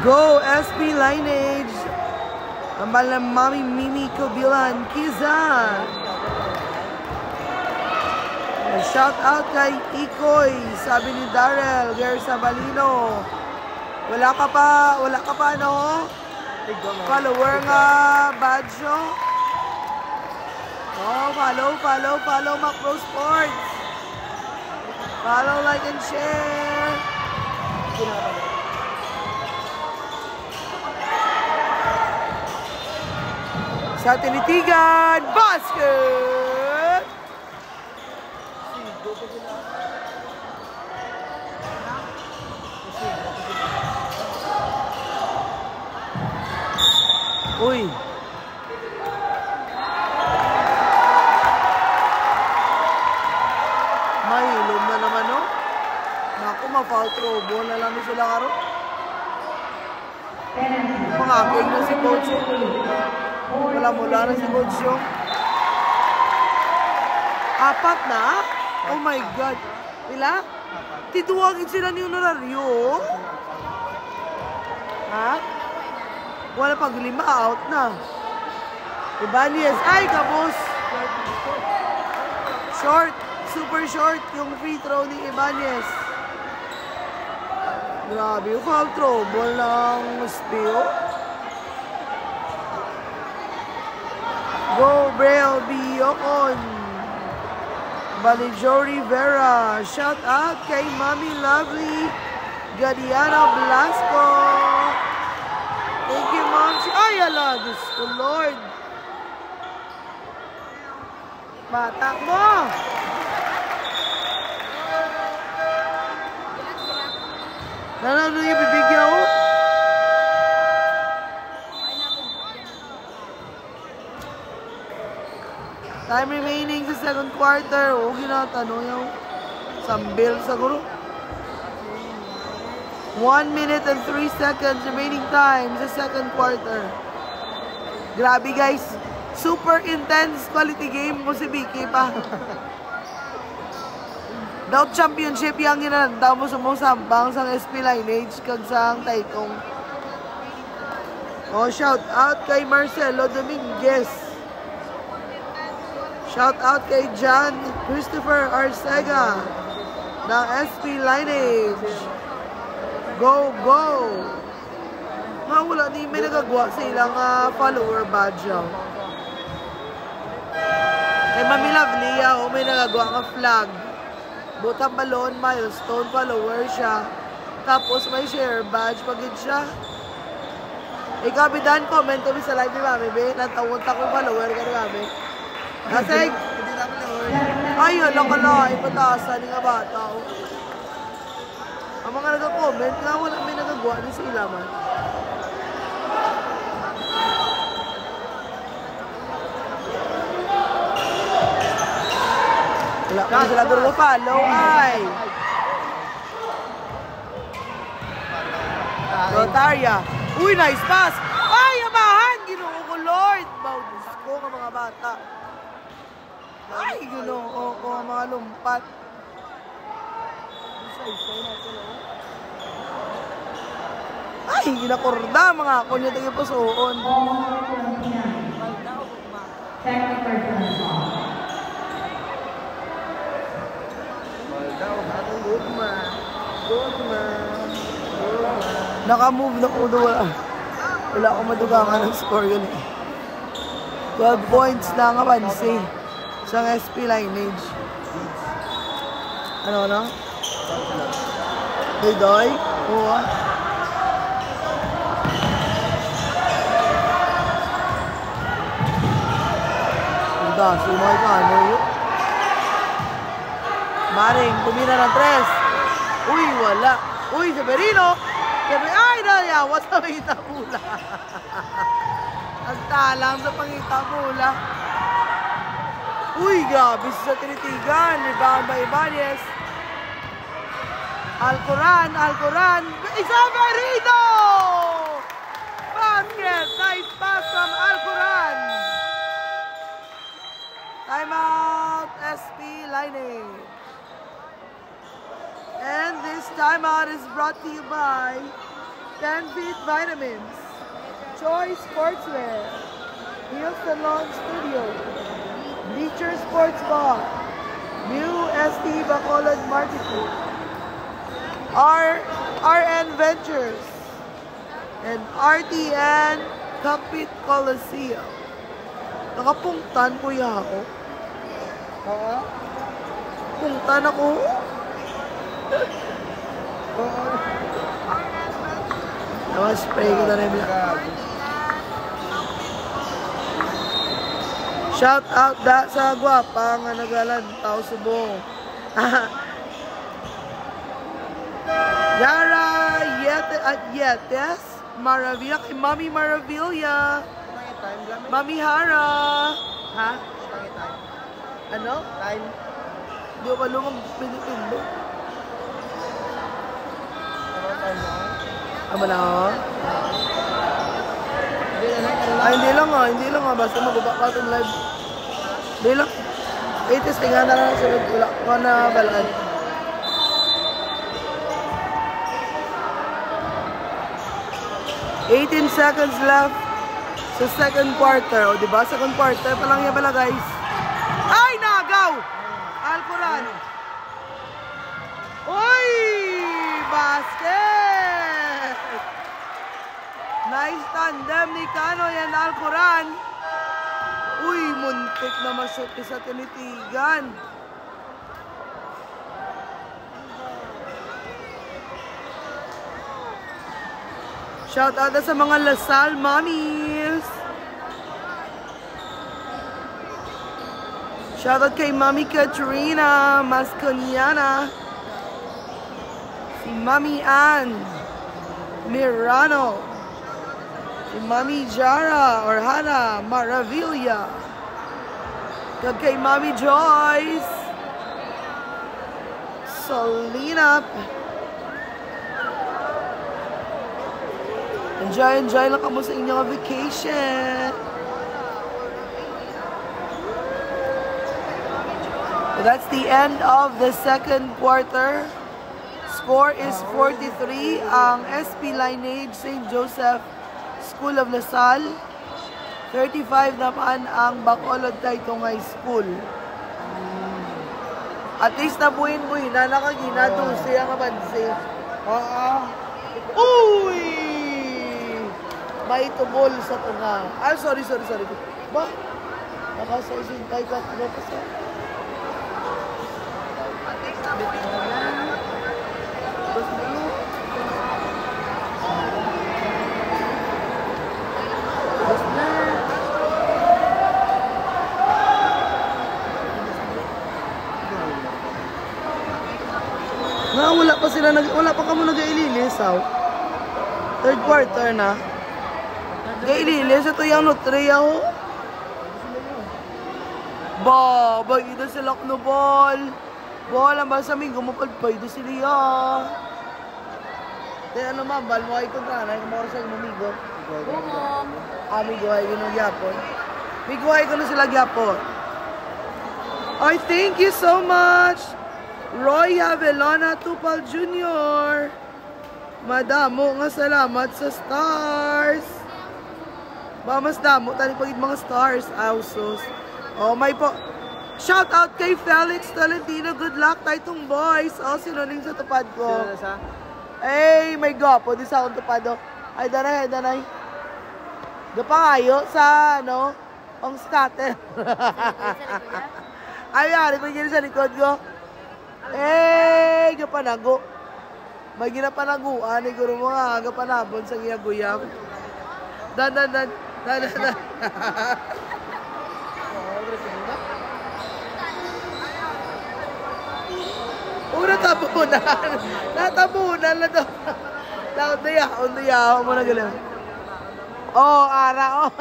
Go, SB Lineage! Ambal ng Mami Mimi Cobilan, Kizan! Shout out kay Ikoy, sabi ni Darrell Gersabalino. Wala ka pa ano? Follower nga badge nyo? Oh, follow Macro Sports. Follow, like, and share. Sa tinitigan, basket! Uy! Mahilom na naman, no? Naku, ma-foul trouble na lang sila karo. Pangakil na si Coach. Mula na si Coach yung. 4 na? Oh my God. Pila? Tituwagin sila ni Honorario. Ha? Wala pag 5, out na. Ibanez. Ay, kabos. Short. Super short yung free throw ni Ibanez. Grabe yung foul trouble ng Spio. Go, Braille Biocon. Balijo Rivera. Shout out kay Mami Lovely Gadiana Blasco. Thank you, Mom. Ay, ala, Diyos ko, Lord. Batak mo. Nanalo yung bibigyan ko? Time remaining sa second quarter. O, ginatanong yung sambil sa guru. 1 minute and 3 seconds remaining time sa second quarter. Grabe, guys. Super intense quality game mo si Vicky pa. Daw championship yang ginandaw mo sumusambang sa SP Lineage kag sa Taikong. Oh, shout out kay Marcelo Dominguez. Shout out kay John Christopher Arcega ng SP Lineage. Go, go! Nga wala, di may nagagawa sa ilang follower badge. Kay Mami Lovely, may nagagawa nga flag. Butang balon, milestone, follower siya. Tapos may share badge, pagid siya. Ikaw, bidan, comment kami sa live ni Mami, be. Natawunta kong follower ka ni Mami. Kasi, ayun, lang ka na, ipatasan ni nga bata. Ang mga nag-comment, nga wala may nagagawa din sa ilaman. Wala kami sila duro follow, ay! Rotaria. Uy, nice pass! Ay, amahan! Ginoo ko, Lord! Baudus ko ng mga bata. Ay, ginoo ko, mga lumpat. Ay, ginakorda mga ako niya tayo pusoon. Naka-move na ko doon. Wala akong madugangan ng score yun eh. 12 points na nga pansi sa SP Lineage. Ano na? Doy? Oo. Sumay ka, ano yun? Maring, tumina ng 3. Uy, wala. Uy, Severino! Ay, nalayawas sa pangita mula. Nagtalang sa pangita mula. Uy, grabe sa tinitigan. Rebound by Ibanez. Alcoran. Severino! Basket! Nice pass from Alcoran. Timeout, SP Lineage. And this timeout is brought to you by 10 Feet Vitamins, Choice Sportswear, Houston Lawn Studio, Bleacher Sports Bar, New SD Bacolod Marketing, RN Ventures, and RTN Cockpit Coliseum. Nakapungtan kuya ako. Oo. Pungtan ako. Spray ko na rin. Shout out da sa gwapa nga nagalantaw subong. Yara Yetes Maravilla kay Mami Maravilla. Mami Hara. Ha? Ano? Time. Di ba lumang pinipindo? Aba na ako? Ay, hindi lang nga. Basta magbaba pa itong live. Hindi lang. 80s, tingnan na lang sunod. Wala ko na balaan. $18 seconds left sa second quarter. O, diba? Second quarter pa lang yan pala, guys. Ay, nagaw! Alcoran. Uy! Basket! Nice tandem ni Canoy and Alcoran. Uy, muntik na mashoot sa tinitigan. Shout out sa mga Lasal mommies. Shout out kay Mami Katrina Masconiana. Si Mami Ann Mirano. Si Mami Jara or Hana Maravilla. Kag kay Mami Joyce. Solina. Enjoy lang kamo sa inyong vacation. That's the end of the second quarter. Score is 43 ang SP Lineage St. Joseph School of Lasal. 35 naman ang Bacolod Taytong High School. At least nabuhin-buhin na nakagina to siya nga bansi. Uy! May tubol sa tunga. Ah, sorry. Ba? Nakasasintay ka. Ano pa sa? Wala pa kamo nag-aililis, Third quarter na. Nag-aililis, ito yung nutriya, bagay sila no ball. Ball, ang basa may gumapagpay do sila. Then ano bal mo ay kontra na, yung mga sa amigo. Amigo ay ginong gyapon. Amigo ay ko na sila gyapon. Ay, thank you so much! Roy Avelona Tupal Jr. Madamo nga salamat sa stars. Mas damo tani pagid mga stars ausos. Oh, may po. Shout out kay Felix Tolentino. Good luck taytong boys. Oh, sinuling sa tupad ko. Ay, may gapo di sa akong tupad. Ay, danay. Gapangayo sa ano, ang scatter. Ay, ari ko sa likod ko. Eh, gapanago. May ginapanaguan, guro mo nga, gapanabon sa giyaguyam. Dan. Natabunan na to. Undiyaw mo na galing. Oh, ara, oh.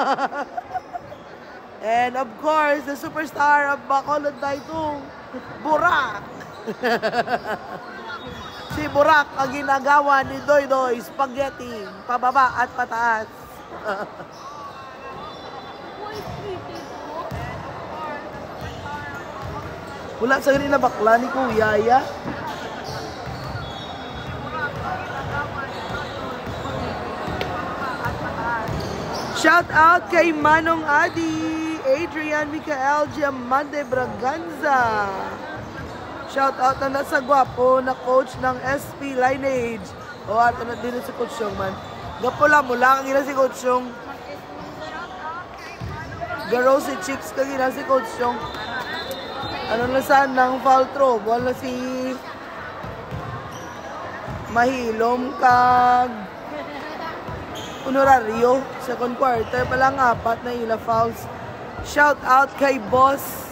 And of course, the superstar of Bacolod Taytong, Burak. Si Burak ang ginagawa ni Doy spaghetti, pababa at pataas. Wala sa ganun na bakla ni Kuya ya. Shout out kay Manong Adi, Adrian Michael Diamante Braganza. Shout out na nasa gwapo na coach ng SP Lineage. O ato na din si Coach Yong man. Gapula mo lang ang ina si Coach Yong. Garo si Chicks kag ina si Coach Yong. Ano na saan ng foul trouble na si Mahilom kag Honorario. Second quarter pa lang 4 na ila fouls. Shout out kay Boss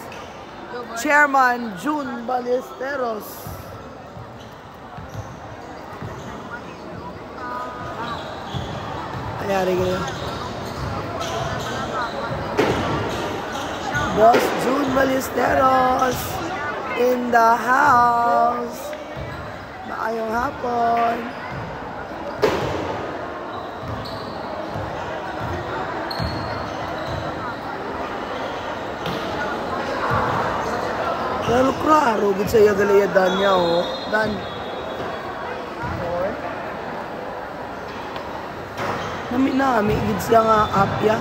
Chairman June Ballesteros. Ayari ganyan. Boss June Ballesteros in the house. Maayong hapon. Pero klaro, gud sa yagalayadan niya, oh. Dan. Nami, gud siya nga apya.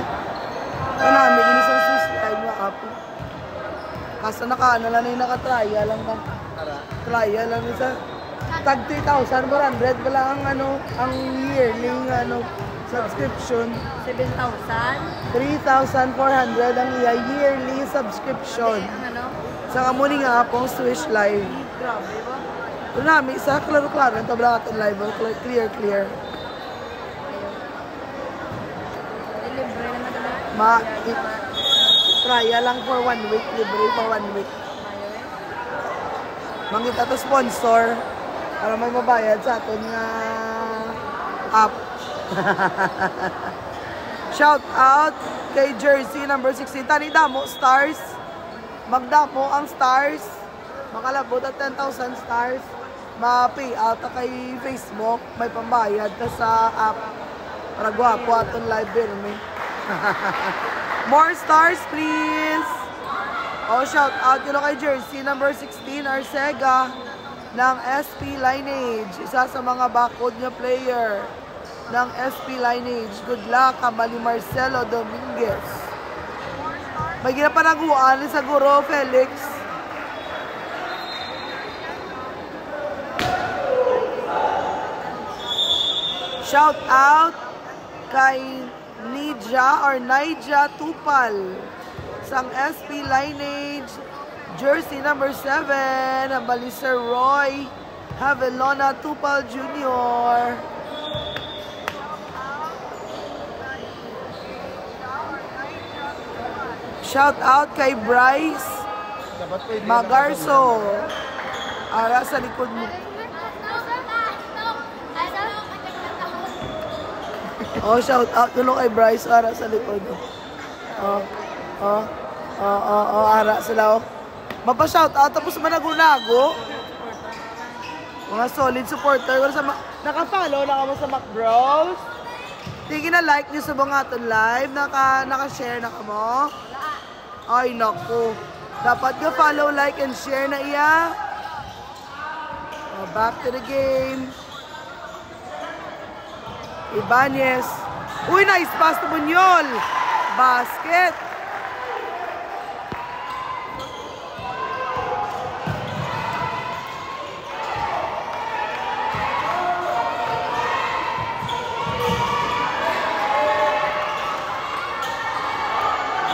Nami, gud sa subscribe nga apya. Kasa nakaana lang yung nakatrya lang ba? Trya lang sa tag 3,400 wala ang ano, ang yearly ano, subscription. 7,000? 3,400 ang yearly subscription. Ano? Sa kamuni nga akong Swish Live. Grabe ba? Ito namin, sa klaro-klaro, ito ba natin live, clear. Libre naman talaga. Trya lang for 1 week, libre for 1 week. Mangita to sponsor, para may mabayad sa aton nga app. Shout out kay Jersey number 16. Tani damo, stars. Magdamo ang stars. Makalabot at 10,000 stars. Ma-pay out kay Facebook. May pambayad ka sa app. Para gwapo atong live birmi. More stars, please. Oh, shout out yun kay jersey number 16, Arcega ng SP Lineage. Isa sa mga bakod niya player ng SP Lineage. Good luck, Kamali Marcelo Dominguez. May ginapanaguan sa Guro Felix. Shout out kay Naija Tupal sang SP Lineage, jersey number 7, ang bali Sir Roy Havelona Tupal Jr. Shout out kay Bryce Magarso. Ara sa likod mo. Oh, shout out dulu kay Bryce. Ara sa likod. Ara sila. Oh. Mapa-shout out tapos managunago. Mga solid supporter. Naka-follow na kamo sa MacBros. Tingin na like nyo sa mga aton live. Naka-share na kamo. Ay, naku. Dapat ka follow, like, and share na iya. Oh, back to the game. Ibanez. Uy, nice pass to Bunyol. Basket.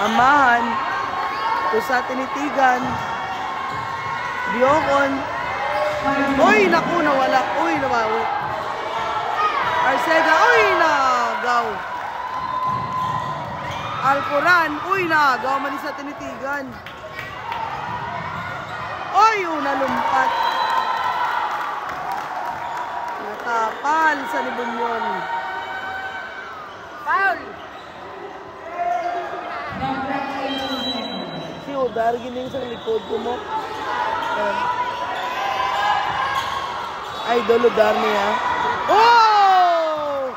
Amahan. Ito sa tinitigan. Biokon. Uy, naku, nawala. Uy, nabawi. Arcega, uy, nagaw. Alcoran, uy, nagaw. Mali sa tinitigan. Uy, nalumpat. Natapal sa Libunyon. Foul! Udar gining sa likod ko mo. Idol udar niya. Oh!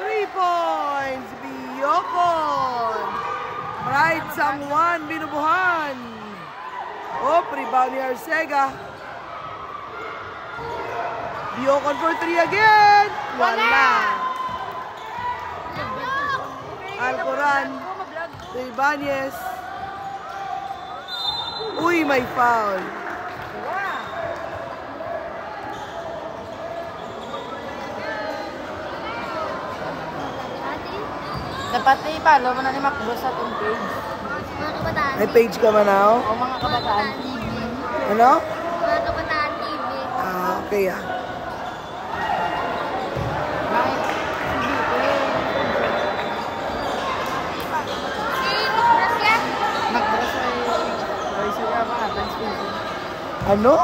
3 points. Biokon. Pride Sangwan binubuhan. Oh, rebound ni Arcega. Biokon for 3 again. Wala. Alcoran. Ibanez. Uy, may foul. Dapat i-follow mo na ni MacBros sa itong page. Mga kabataan May page ka man now? O mga kabataan. TV. Ano? Mga kabataan TV. Ah, okay ah. Bakit? MacBros ay siya mga advance. Ano?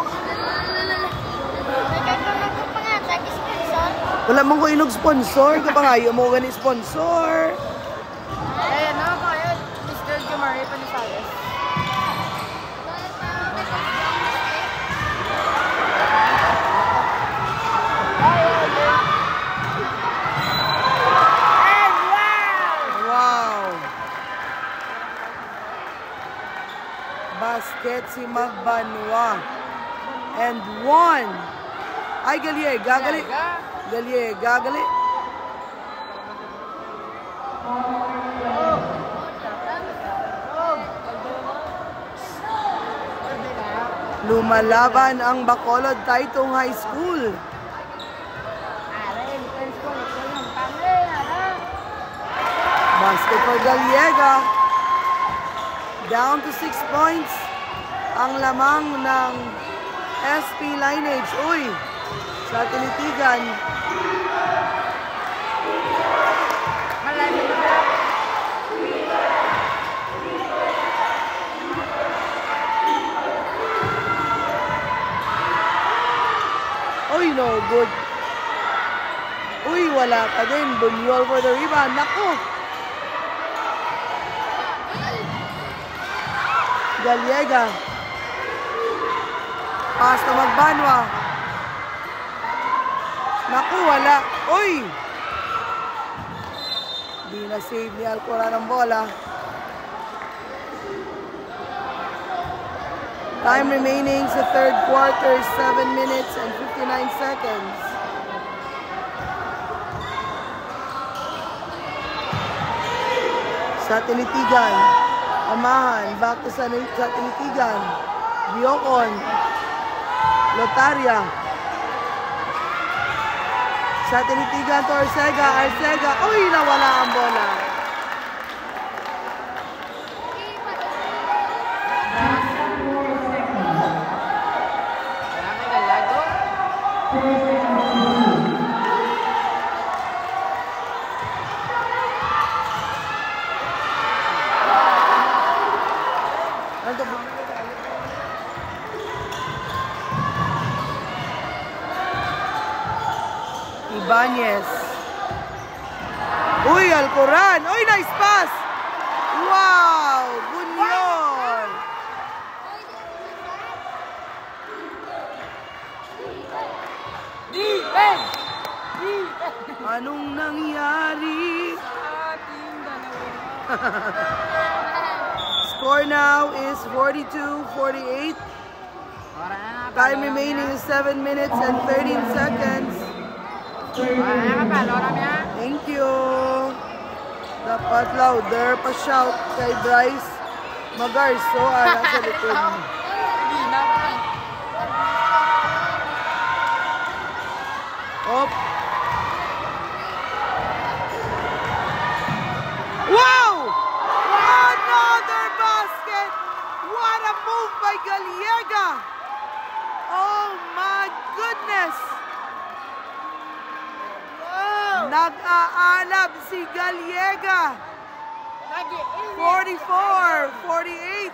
Wala mong ko inog sponsor. Kapangayo mo gani sponsor. Eh, ano pa kayo? Mr. Jumari Panisales. Wow! Basket si Magbanwa. And 1. Ay, Galiega. Galiega. Lumalaban ang Bacolod Taytong High School. Basket for Galiega. Down to 6 points. Ang lamang ng SP Lineage. Uy, sa tinitigan. Uy, no good. Uy, wala ka din. Bunyol for the rebound. Naku! Galiega. Pass na Magbanwa. Naku, wala. Uy! Di na save ni Alcoran ang bola. Time remaining sa third quarter, 7 minutes and 59 seconds. Sa Tinitigan, Amahan, back to sa Tinitigan, Biocon, Lotaria. Sa Tinitigan to Arcega, uy, nawala ang bola. Ibanez. Uy, Alcoran. Uy, nice pass. Wow, Bunyon. Anong nangyari? Score now is 42-48. Time remaining is 7 minutes and 13 seconds. Thank you. Dapat louder pa shout kay Bryce Magarso sa likod. Op. Wow! Another basket! What a move by Gallega! Oh my goodness! Nag-aanab si Gallega. 44-48.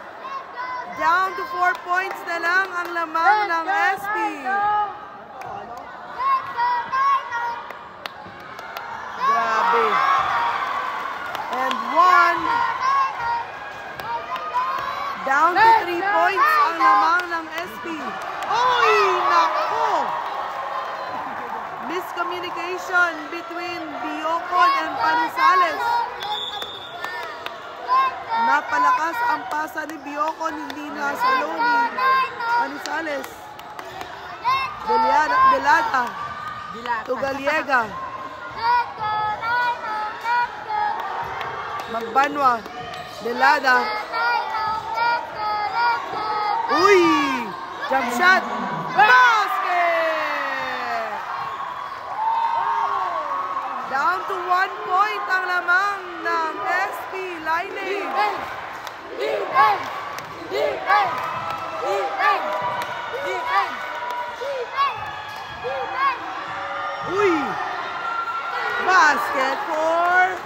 Down to 4 points na lang ang lamang ng SB. Grabe. And 1. Down to 3 points ang lamang ng SB. Oy, nako! Miscommunication between Biocon and Panisales. Napalakas ang pasa ni Biocon, hindi na sa low ni Panisales. Delada to Gallega. Magbanwa. Delada. Uy! Jump shot! Basket! Down to 1 point ang lamang ng SP Lightning. Uy! Basket for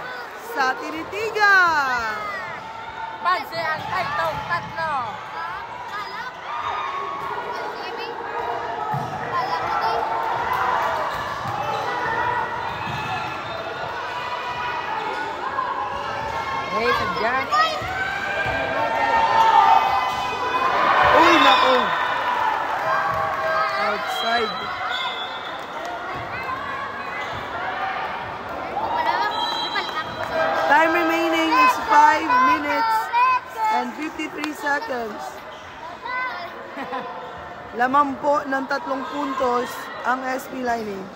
sa Tinitigan. Panse ang itong tatlo. Hey, sadyan. Uy, naku. Outside. Time remaining is 5 minutes and 53 seconds. Lamang po ng 3 puntos ang SP Lightning.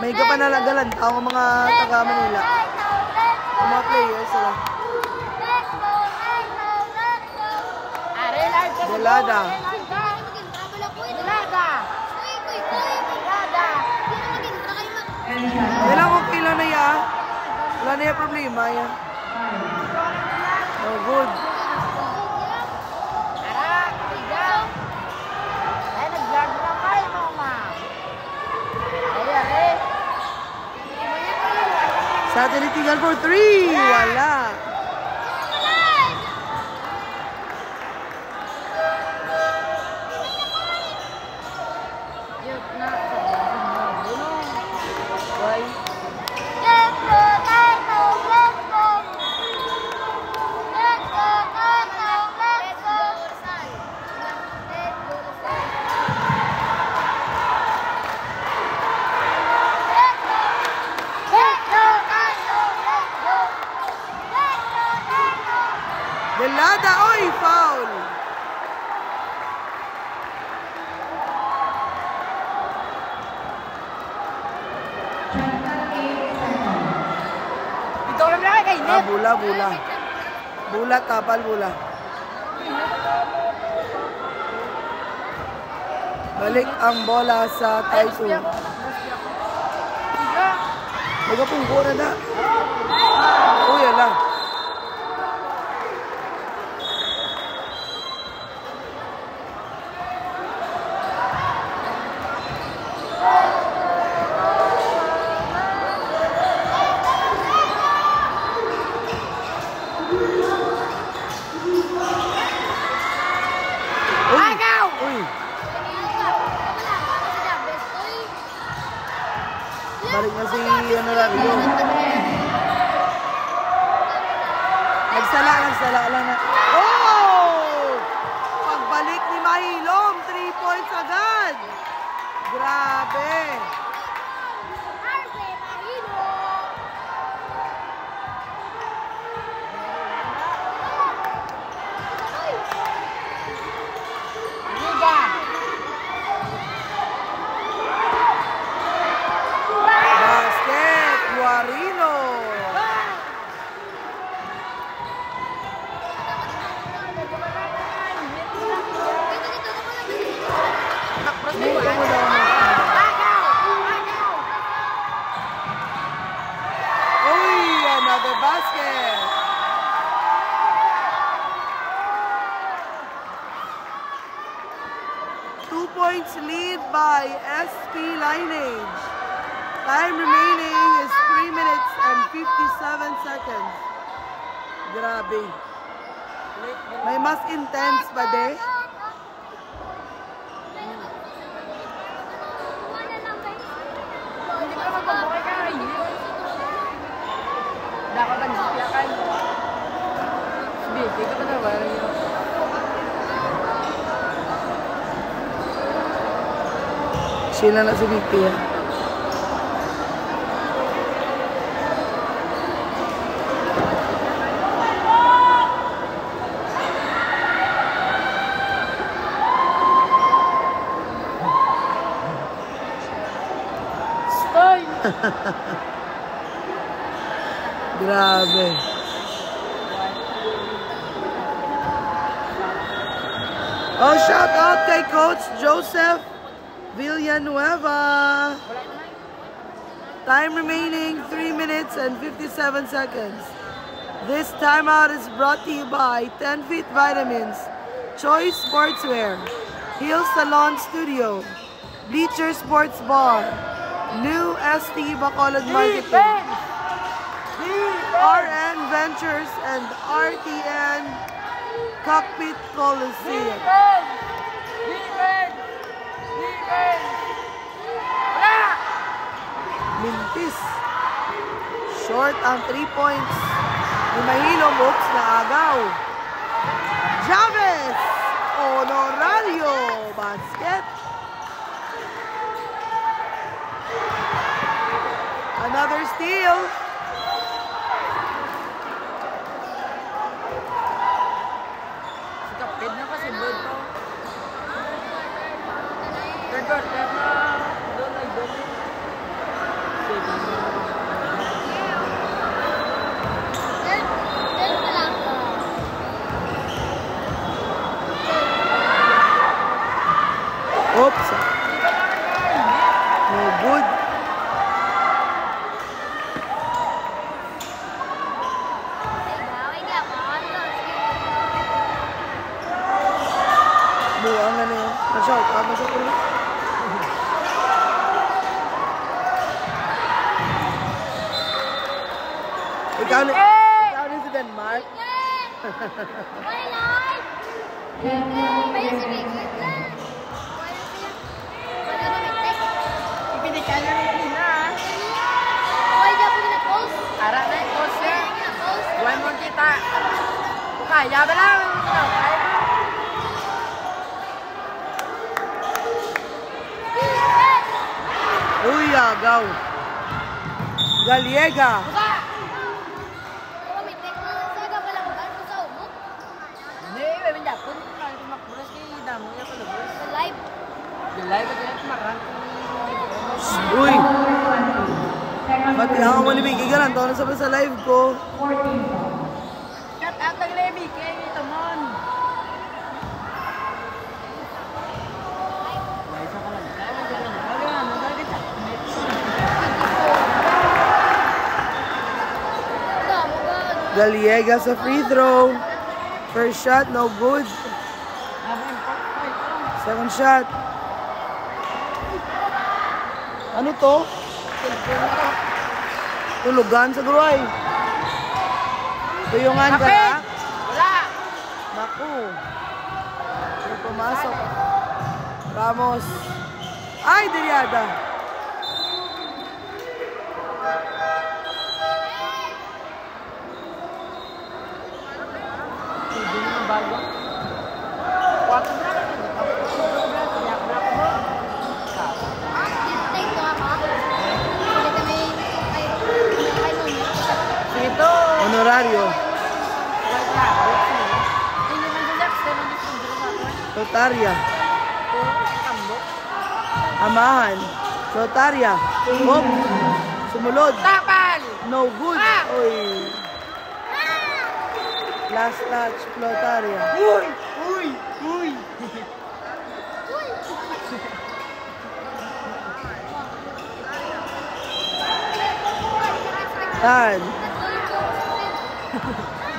May kapanalagalan ang mga taga Manila. Ang mga players sila. Delada. Kailan kung kailan na yan? Wala na yung problema yan. Oh, good. Sa Tinitigan for 3. Wala. Bula, bula. Bula, kapal, bula. Balik ang bola sa Taisu. Magapungko na na. Uy, ala. Balik na si Rario. Nagsala lang na. Oh! Pagbalik ni Mahilom, 3 points agad. Grabe. Another basket. Two points lead by SP Lineage. Time remaining is 3 minutes and 57 seconds. Grabe. May mas intense pa de. Dapat nagsiyakan. Hindi ka pa nawala yun. Sila na si Vicky. Stay! Grabe. Oh, shout out kay Coach Joseph Villanueva. Time remaining 3 minutes and 57 seconds. This timeout is brought to you by 10 Feet Vitamins, Choice Sportswear, Hill Salon Studio, Bleacher Sports Bar, New ST Bacolod Marketing, RN Ventures, and RTN Cockpit Coliseum. Mintis. Short ang 3 points. Ni Mahilo, Books na agaw. Chavez Honorario. Basket. Another steal. Kapit na kasi blood to. Third quarter na doon ay doon. Oops. No good. Buang na niya. Nashout. Nashout ulit. Ikaw ni si Denmark. Ipinikan na rin na. Ara na yung post niya. Buwan mo kita. Kaya ba lang? Kaya ba? Uy, agaw. Galiega. Hindi, may manjapon. Kaya tumakbulas kayo. Damo niya sa labas. Live ka din at makarang. Uy. Pati ako mo ni Vicky galang. Taon na sa live ko. 14 points. Cut out ng Levi. Kaya ito mon. Galiega sa free throw. First shot, no good. Second shot. Ano to? Tulugan sa gruay. Tuyungan ka na? Wala. Naku. May pumasok. Ramos. Ay, Diliada. Hindi naman bago. 4 na. Ito. Honorario. Hindi man sa Jax. Pero hindi sa Rotaria. Tambok. Amahan. Rotaria. Hop. Sumulod. Tapal! No good. Oy. Last touch. Rotaria. Uy! Uy! Uy! Tan.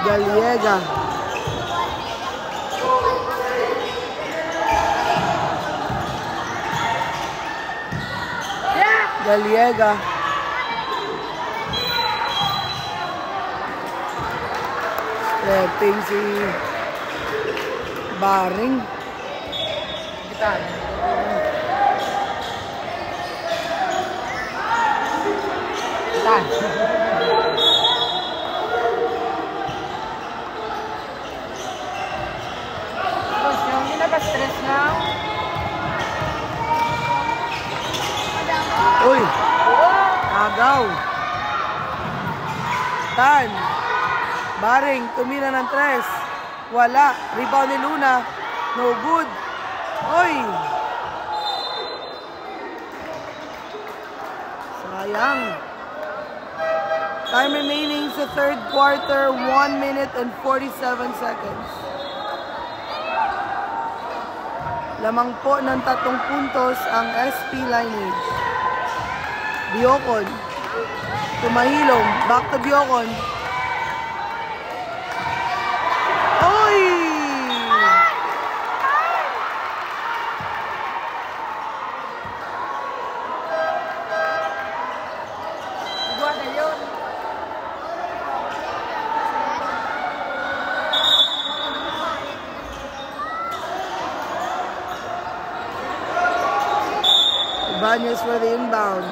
Galiega. Galiega. Stepping si Baring. Kita. Kita. Terus yung stress na. Uy. Agaw. Tan. Baring. Tumira ng 3. Wala. Rebound ni Luna. No good. Uy. Sayang. Time remaining sa third quarter. 1 minute and 47 seconds. Lamang po ng 3 puntos ang SP lineage. Biocon. Tumahilom. Back to Biocon. Oy! Igwa na yun. Ibanez for the inbound.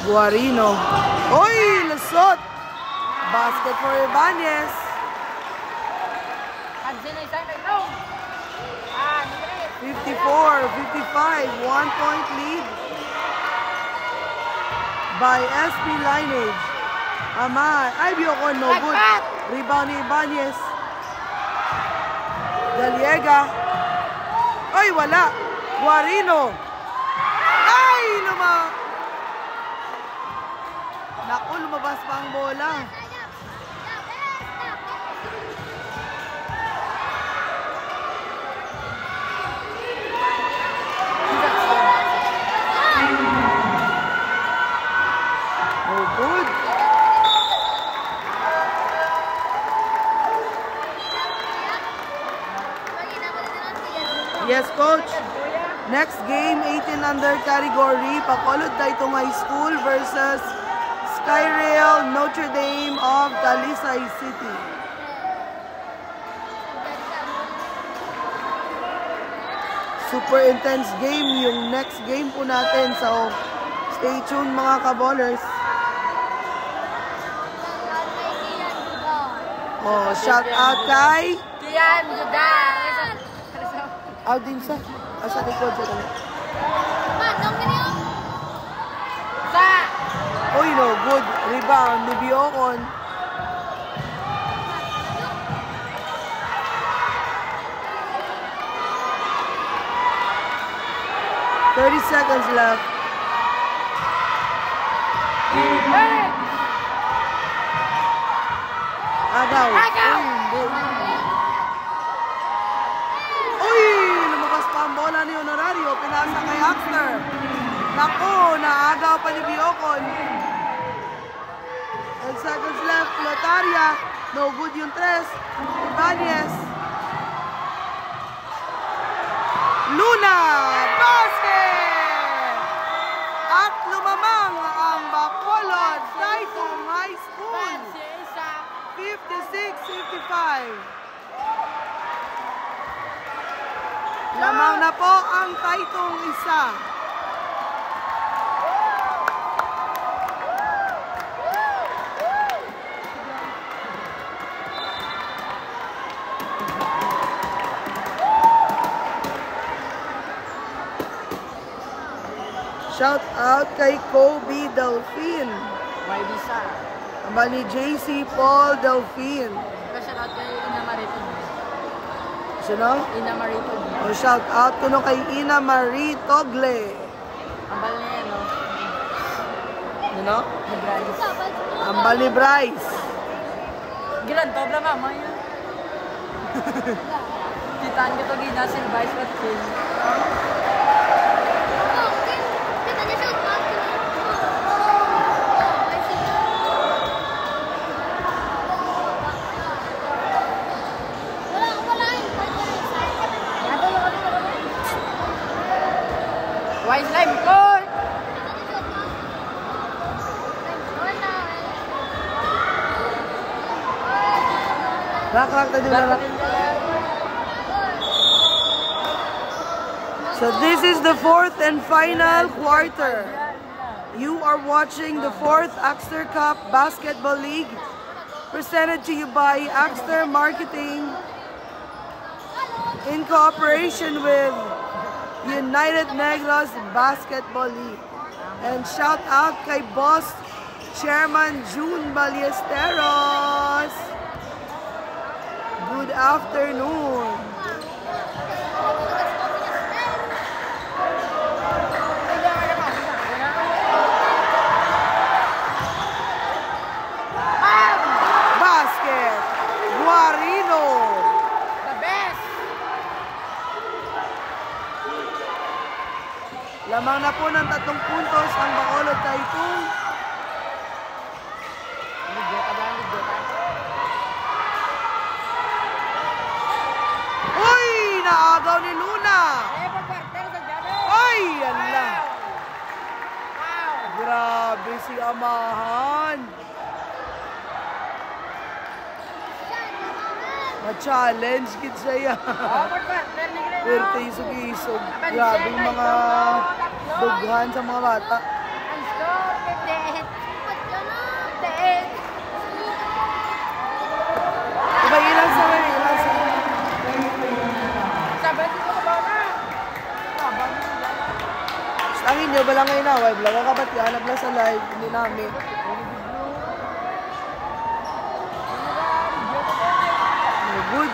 Guarino. Oy! Lasot! Basket for Ibanez. Hansin na isang ito. Ah, 54-55. 1-point lead by SP Lineage. Ama. Ay, Biocon. No good. Rebound ni Ibanez. Galiega. Ay, wala. Guarino. Ay, Naku, lumabas pa ang bola. Oh, good. Yes, coach. Next game, 18 under category. Bacolod Taytong High School versus Skyrail Notre Dame of Talisay City. Super intense game yung next game po natin. So, stay tuned mga kaballers. Oh, shout out kay Kian Juda. out din sa likod sa kanya. Sa. Uy, no, good rebound ni Biocon. 30 seconds left. Agaw. Uy! Lumabas pa ang bola ni Honorario. Pinasa kay Axter. Naku, naagaw pa ni Biocon. 10 seconds left. Lotaria. No good yung 3. Ibanez. Luna! Basket! At lumamang ang Bacolod Taytong High School. 56-55. Lamang na po ang Taytong isa. Shout out kay Kobe Delphine. May bisa. Aba ni JC Paul Delphine. Shout out kay Ina Marito. Sino? Ina Marito. O shout out kuno kay Ina Marie Togle. Ambal niya, no? Sino? Ni Bryce. Ambal ni Bryce. Gilan, tobra mama yan. Kitaan ko to ginasil Bryce at Phil. Wise Lime, goal! Rak tadi rak. So this is the 4th and final quarter. You are watching the 4th Axter Cup Basketball League, presented to you by Axter Marketing in cooperation with United Negros Basketball League. And shout out kay Boss Chairman June Ballesteros. Good afternoon. Basket, Guarino. The best! Lamang na po ng 3 puntos ang Bacolod Taytong. Uy! Naagaw ni Luna! Ay! Yan lang. Grabe si Amahan. Ma-challenge kit siya. Pwerte isog-isog. Grabe yung mga dughan sa mga bata. Ang score, 58. 58. Diba ilan sa rin? Ilan sa rin? Sabi ko ba na? Ang inyo, balang ngayon na. Why vlog ka ba't hanap lang sa live? Hindi namin. Good.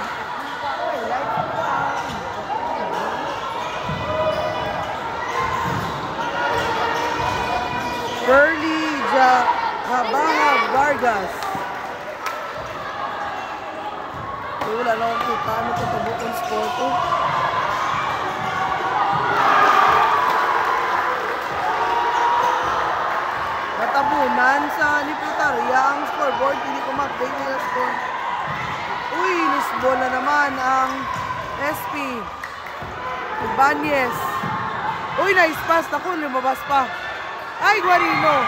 Curly Habaha Vargas. Ay, wala na akong kita. Ano ito tabukong score ko? Natabunan sa Niputaria ang scoreboard. Hindi ko ma-update nila score. Uy, nisbol na naman ang SP. Ibanez. Uy, nice pass. Naku, lumabas pa. Ay, Guarino.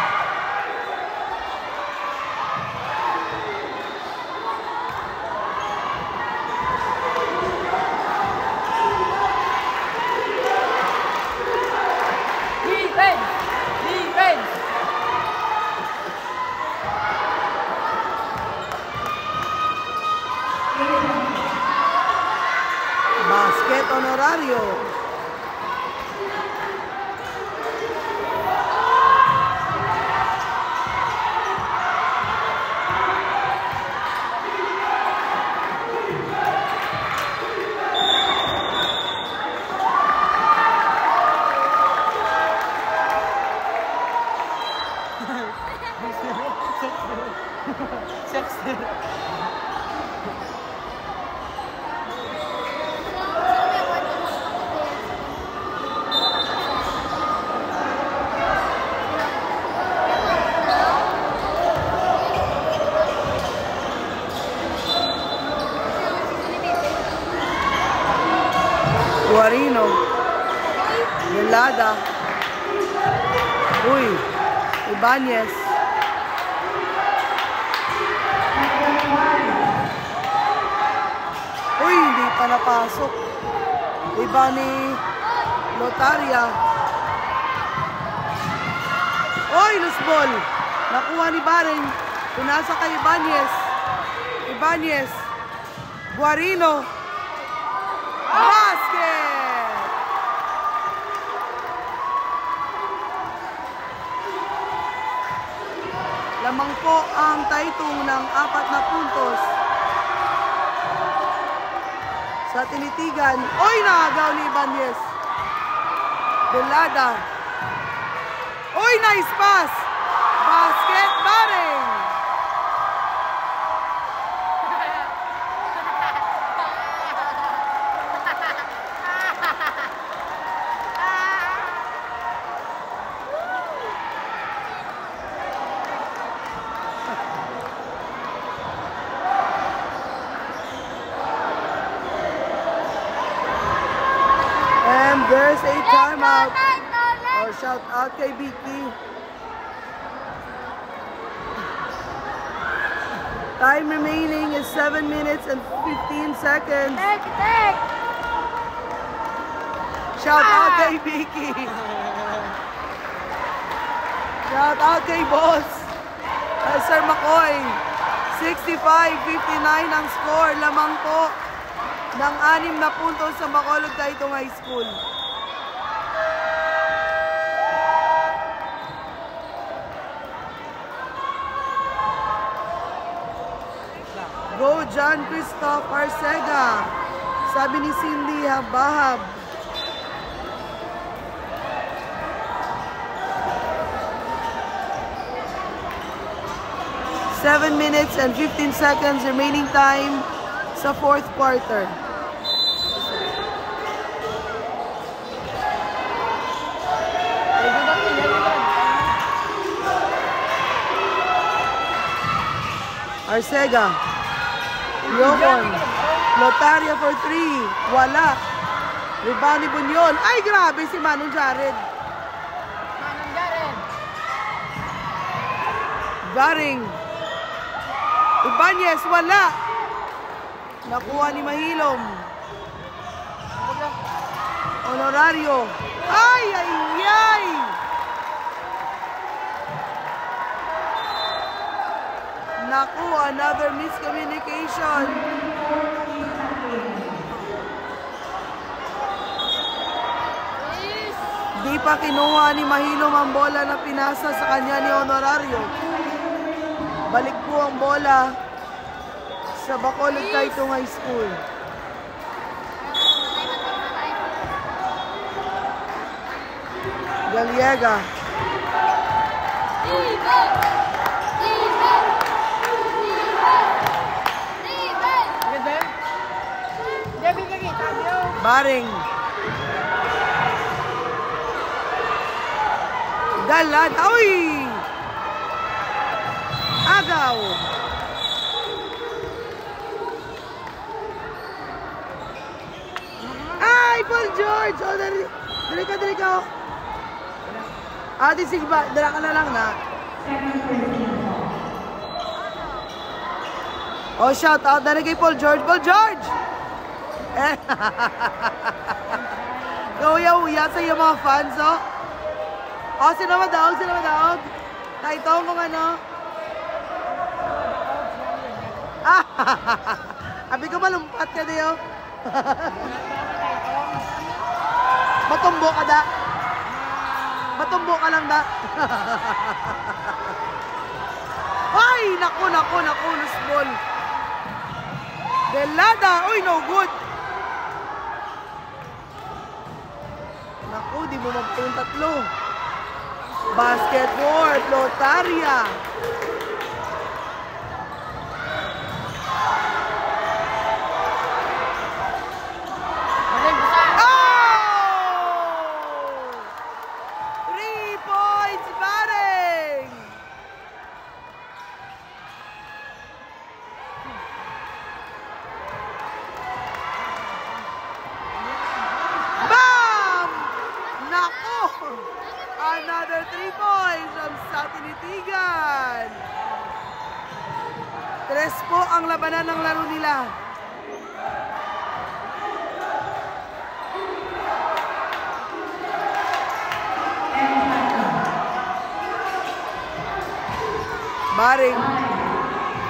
Defense! Defense! Basket Honorario. Delada. Uy, Ibanez. Uy, hindi pa napasok. Iba ni Lotaria. Uy, loose ball. Nakuha ni Baring. Pinasa kay Ibanez. Ibanez. Guarino. Basket! Lamang po ang Taytong ng 4 na puntos. Sa tinitigan. Oy, nakagaw ni Ibanez. Delada. Oy, nice pass! Basket, Baring! And there's a timeout. Or shout out kay Vicky. Time remaining is 7 minutes and 15 seconds. Shout out kay Vicky. Shout out kay Boss. Sir McCoy. 65-59 ang score. Lamang po ng 6 na puntos sa Bacolod Taytong High School. Go John Christoph Arcega. Sabi ni Cindy Habahab. Seven minutes and 15 seconds remaining time sa 4th quarter. Arcega. Yokon. Lotaria for 3. Wala. Rebound ni Bunyon. Ay, grabe si Manong Jared. Baring. Ibanez, wala. Nakuha ni Mahilom. Honorario. Ay, ay, ay. Naku, another miscommunication. Di pa kinuha ni Mahilom ang bola na pinasa sa kanya ni Honorario. Balik po ang bola sa Bacolod Taytong High School. Galiega. Baring. Dalad. Uy! Agaw. Ay, Paul George. Oh, dali ka. Ate, sige ba? Dala ka na lang na. Oh, shout out na kay Paul George. Paul George! Gawaya-uya sa iyo mga fans, oh. Oh, sino madawag? Taytong kung ano. Abi ko malumpat ka diyo. Matumbo ka da. Matumbo ka lang da. Ay, naku, loose ball. Delada, uy, no good. Naku, di mo magpun tatlo. Basketball, Lotaria. Another 3 points from South Tinitigan. 3 po ang labanan ng laro nila. Baring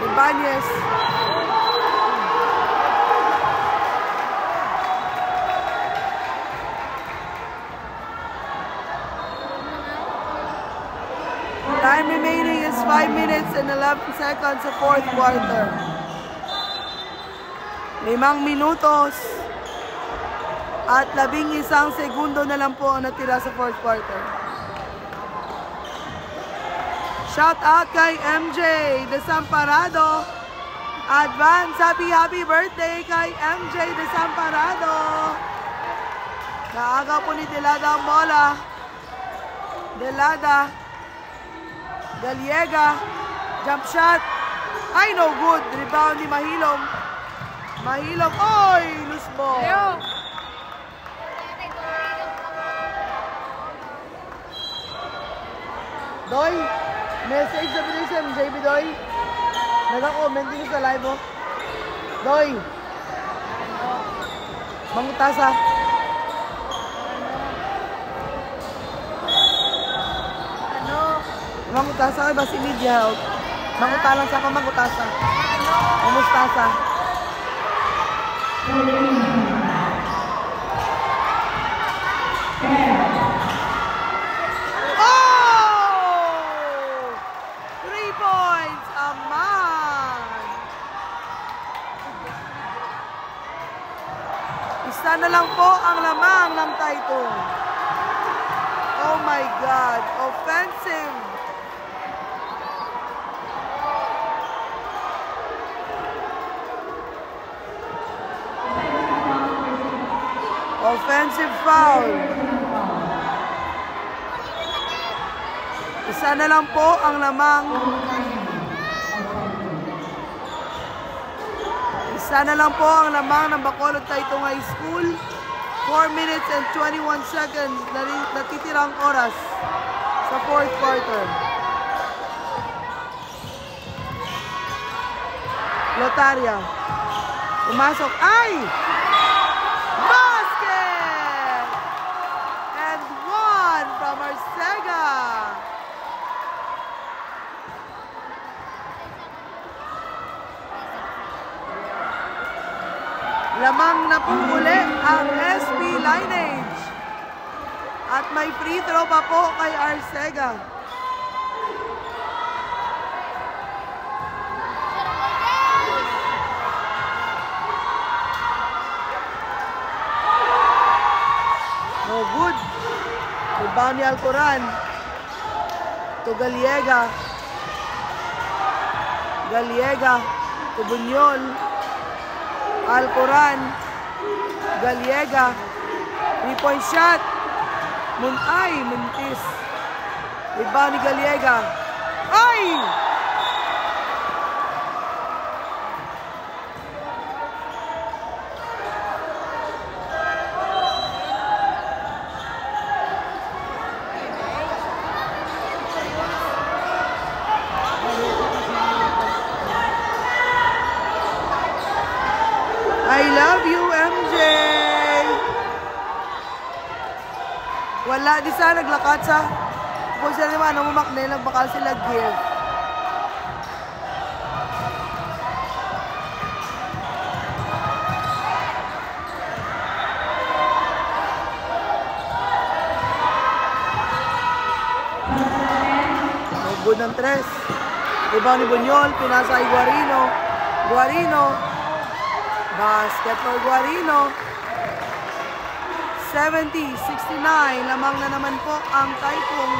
Ibanez. Time remaining is 5 minutes and 11 seconds sa 4th quarter. 5 minutos at 11 segundo na lang po ang natira sa 4th quarter. Shout out kay MJ Desamparado. Advance happy birthday kay MJ Desamparado. Naaga po ni Delada ang bola. Delada. Galiega. Jump shot. Ay, no good. Rebound ni Mahilom. Mahilom. Oy, loose ball. Doy. Message sa bilis sa JB Doy. Nag-comment din sa live mo. Doy. Mangutasa. Ano? Mangutasa kay basi media. Mangutalan sa ka mangutasa. Mangustasa. Isa na lang po ang lamang ng title. Oh my God. Offensive. Offensive foul. Isa na lang po ang lamang. Isa na lang po ang lamang ng Bacolod Taytong High School. 4 minutes and 21 seconds natitirang oras sa 4th quarter. Lotaria. Umasok. Ay! Basket! And 1 from Arcega. Lamang na po muli ang SB Lineage. At may free throw pa po kay Arcega. No good. Rebound ni Alcoran. To Galiega. Galiega. To Bunyol. Alcoran, Galiega, 3-point shot, Muntis, rebound ni Galiega, ay! I love you, MJ! Wala, di sa naglakat sa. Kung sila naman, umumakne, nagbakal sila give. Good ng 3. Iba ni Bunyol, pinasa ay Guarino. Guarino. Basket for Guarino. 70-69. Lamang na naman po ang Taytong.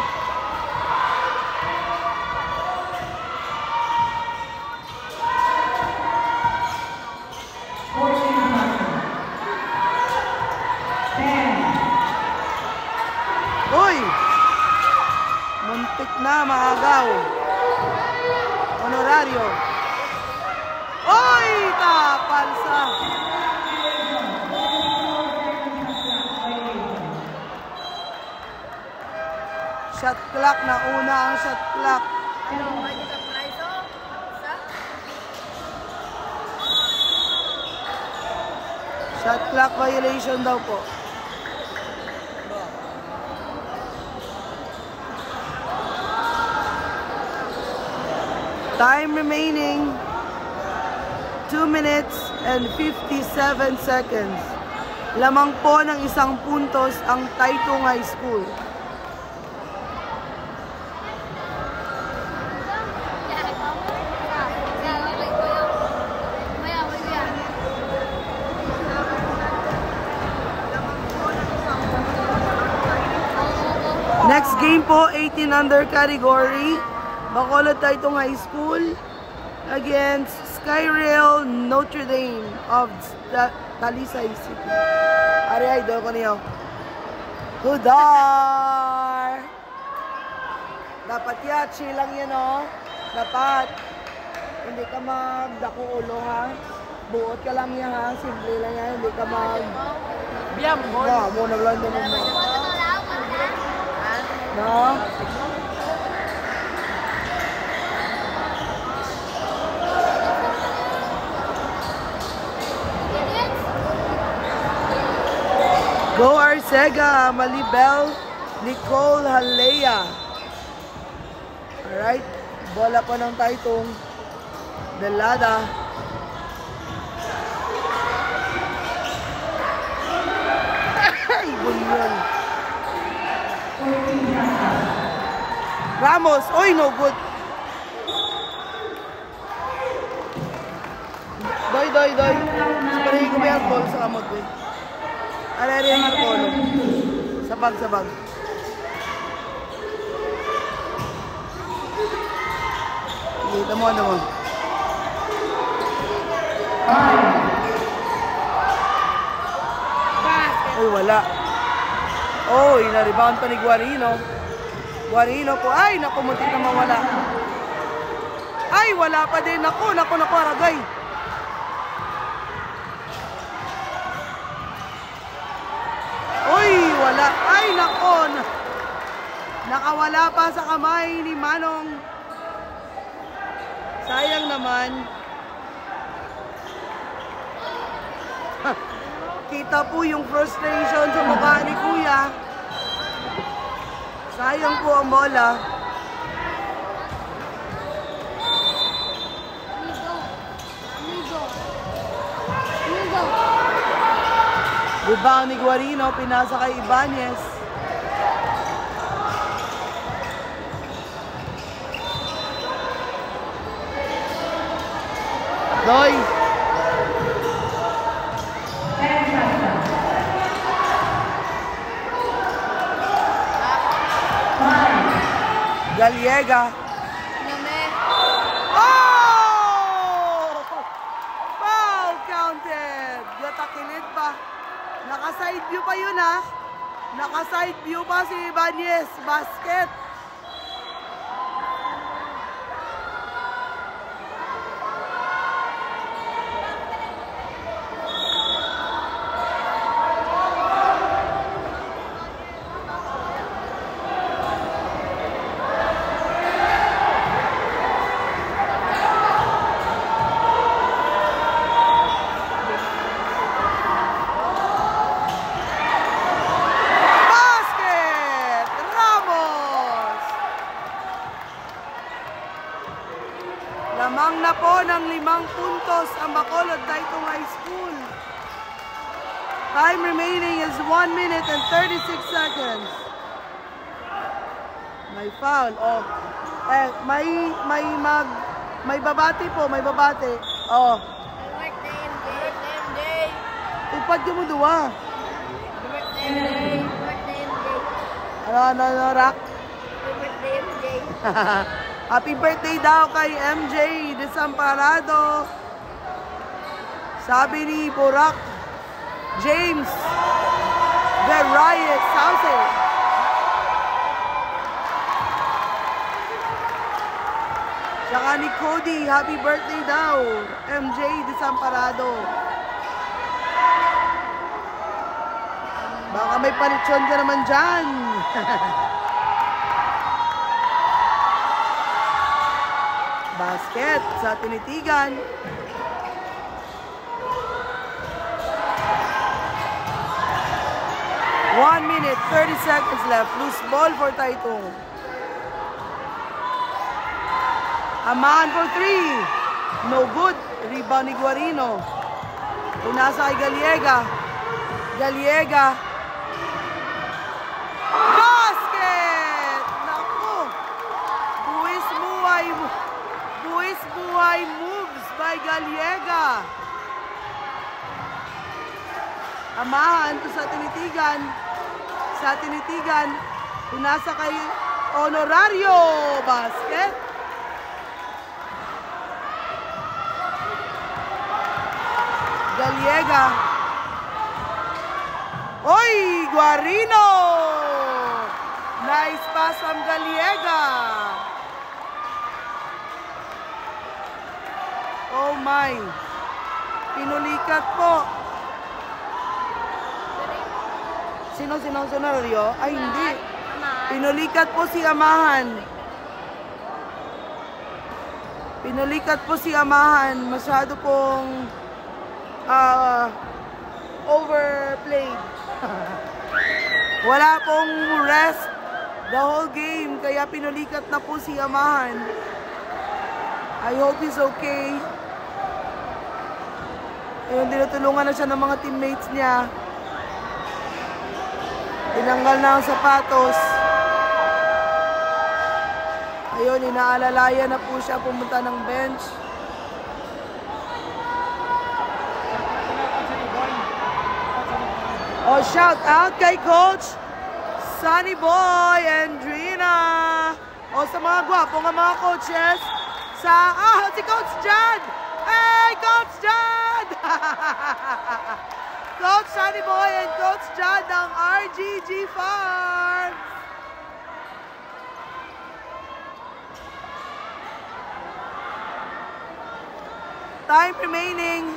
Uy! Muntik na maagaw. Honorario. Oy! Tapalsa. Shot clock na una ang shot clock. Shot clock violation daw po. Time remaining 2 minutes and 57 seconds. Lamang po ng isang puntos ang Taytong High School. Next game po, 18 under category. Bacolod Taytong High School against Skyrail Notre Dame of Talisay City. Ari, idol ko niyo. Hudar! Dapat yan, chill lang yan, no? Dapat. Hindi ka magdako ulo, ha? Buot ka lang yan, ha? Simple lang yan. Hindi ka Biam, boy. No, muna lang din mo. No? Go Arcega, Malibel, Nicole Halea. Alright, bola pa ng Taytong. Delada. Ay, bunyan. Ramos, oy, no good. Doy. Sabahin ko ba yung ball sa kamot, eh? Alari yung polo. Sabag. Kita mo, ano mo? Uy, wala. Uy, na-rebound pa ni Guarino. Guarino po. Ay, naku, muntik na mawala. Ay, wala pa din. Naku, Aragay. Uy, wala. Ay, nako. Nakawala pa sa kamay ni Manong. Sayang naman. Kita po yung frustration sa mukha ni Kuya. Sayang po ang bola. Rebound ni Guarino, pinasa kay Ibanez. Doy. Galiega. Oh! Foul counted. Yatakilid pa. Naka-side view pa yun, ha? Naka-side view pa si Ibanez. Basket. Lamang na po ng 5 puntos ang Bacolod Taytong High School. Time remaining is 1 minute and 36 seconds. May foul. Oh. May babati po, may babati. Oh. Upad ka mo duwa. Ano, Rock? Happy birthday daw kay MJ Desamparado. Sabi ni Burak James The Riot Sauce. Saka ni Cody, happy birthday daw. MJ Desamparado. Baka may palitsyon ka naman dyan. Basket sa Tinitigan. One minute, 30 seconds left. Loose ball for Taytong. Amahan for 3. No good. Rebound ni Guarino. Punasa kay Galiega. Galiega. Basket! Naku! Buwis buhay moves by Galiega. Amahan to sa Tinitigan. Sa Tinitigan. Punasa kay Honorario. Basket. Galiega. Oy! Guarino! Nice pass from Galiega. Oh my. Pinulikat po. Sino Honorario? Ay, hindi. Pinulikat po si Amahan. Pinulikat po si Amahan. Masyado pong overplayed. Wala pong rest the whole game. Kaya pinulikat na po si Amahan. I hope he's okay. Ayun, tinutulungan na siya ng mga teammates niya. Tinanggal na ang sapatos. Ayun, inaalalaya na po siya pumunta ng bench. Oh, shout out kay Coach Sunny Boy and Drina. O sa mga gwapo nga mga coaches. Si Coach Jad. Hey, Coach Jad! Coach Sunny Boy and Coach Jad ng RGG Farms. Time remaining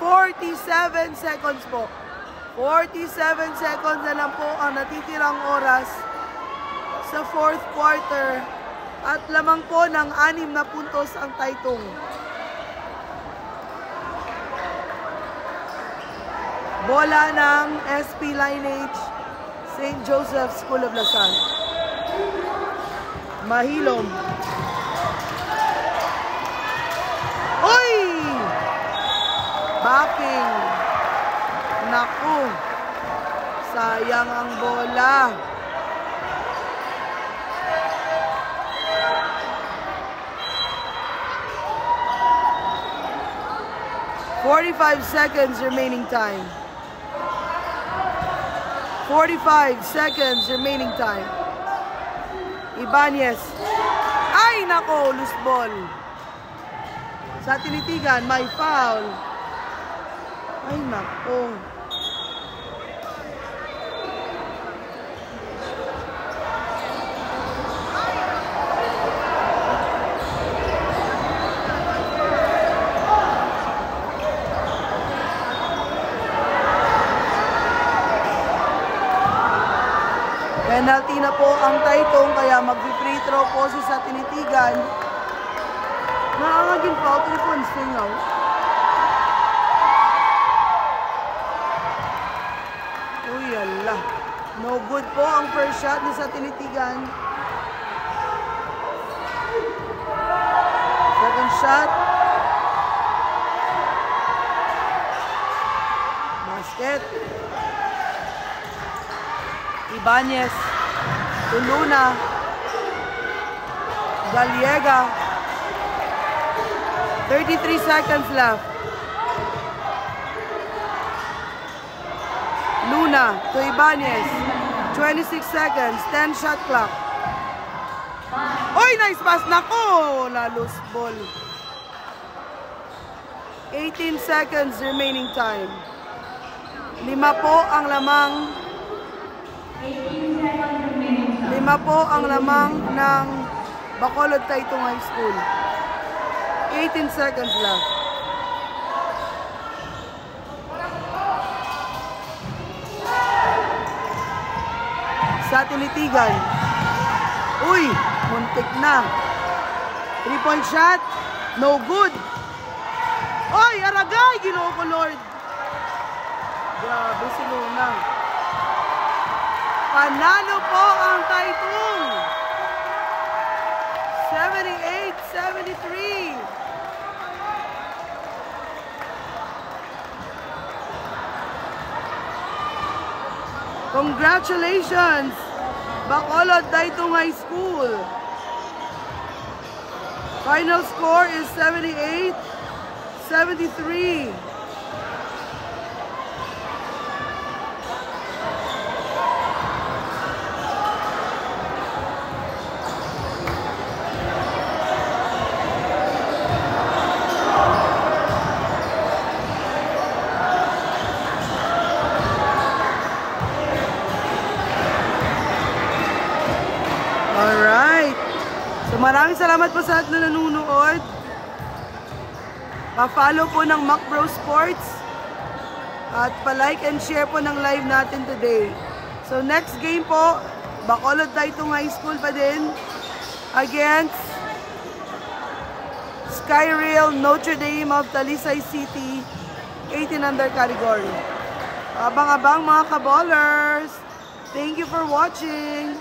47 seconds po. 47 seconds na lang po ang natitirang oras sa fourth quarter at lamang po ng 6 na puntos ang Taytong. Bola ng SP Lineage St. Joseph School of Lasal. Mahilom. Uy! Backing. Naku. Sayang ang bola. "45 seconds remaining time. 45 seconds remaining time. Ibanez. Ay, nako, loose ball. Sa Tinitigan, may foul. Ay, nako. Penalty na po ang Taytong, kaya mag-free throw po si sa Tinitigan. Nakakagin pa, 3 points now. Uy, ala. No good po ang first shot ni sa Tinitigan. Second shot. Basket. Ibanez. Tuluna. Galiega. 33 seconds left. Luna to Ibanez. 26 seconds. 10 shot clock. Oy, nice pass. Nako, na loose ball. 18 seconds remaining time. 5 po ang lamang. 5 po ang lamang ng Bacolod Taytong High School. 18 seconds left. Sa Tinitigan. Uy, muntik na. 3-point shot. No good. Oy, aragay! Ginoo ko, Lord. Grabe si Lunang. Panalo po ang Taytong. 78-73. Congratulations, Bacolod Taytong High School. Final score is 78-73. Alright. So maraming salamat po sa lahat na nanonood. Pa-follow po ng Macbro Sports. At pa-like and share po ng live natin today. So next game po, Bacolod Taytong High School pa din against Skyrail Notre Dame of Talisay City, 18 under category. Abang-abang mga kaballers. Thank you for watching.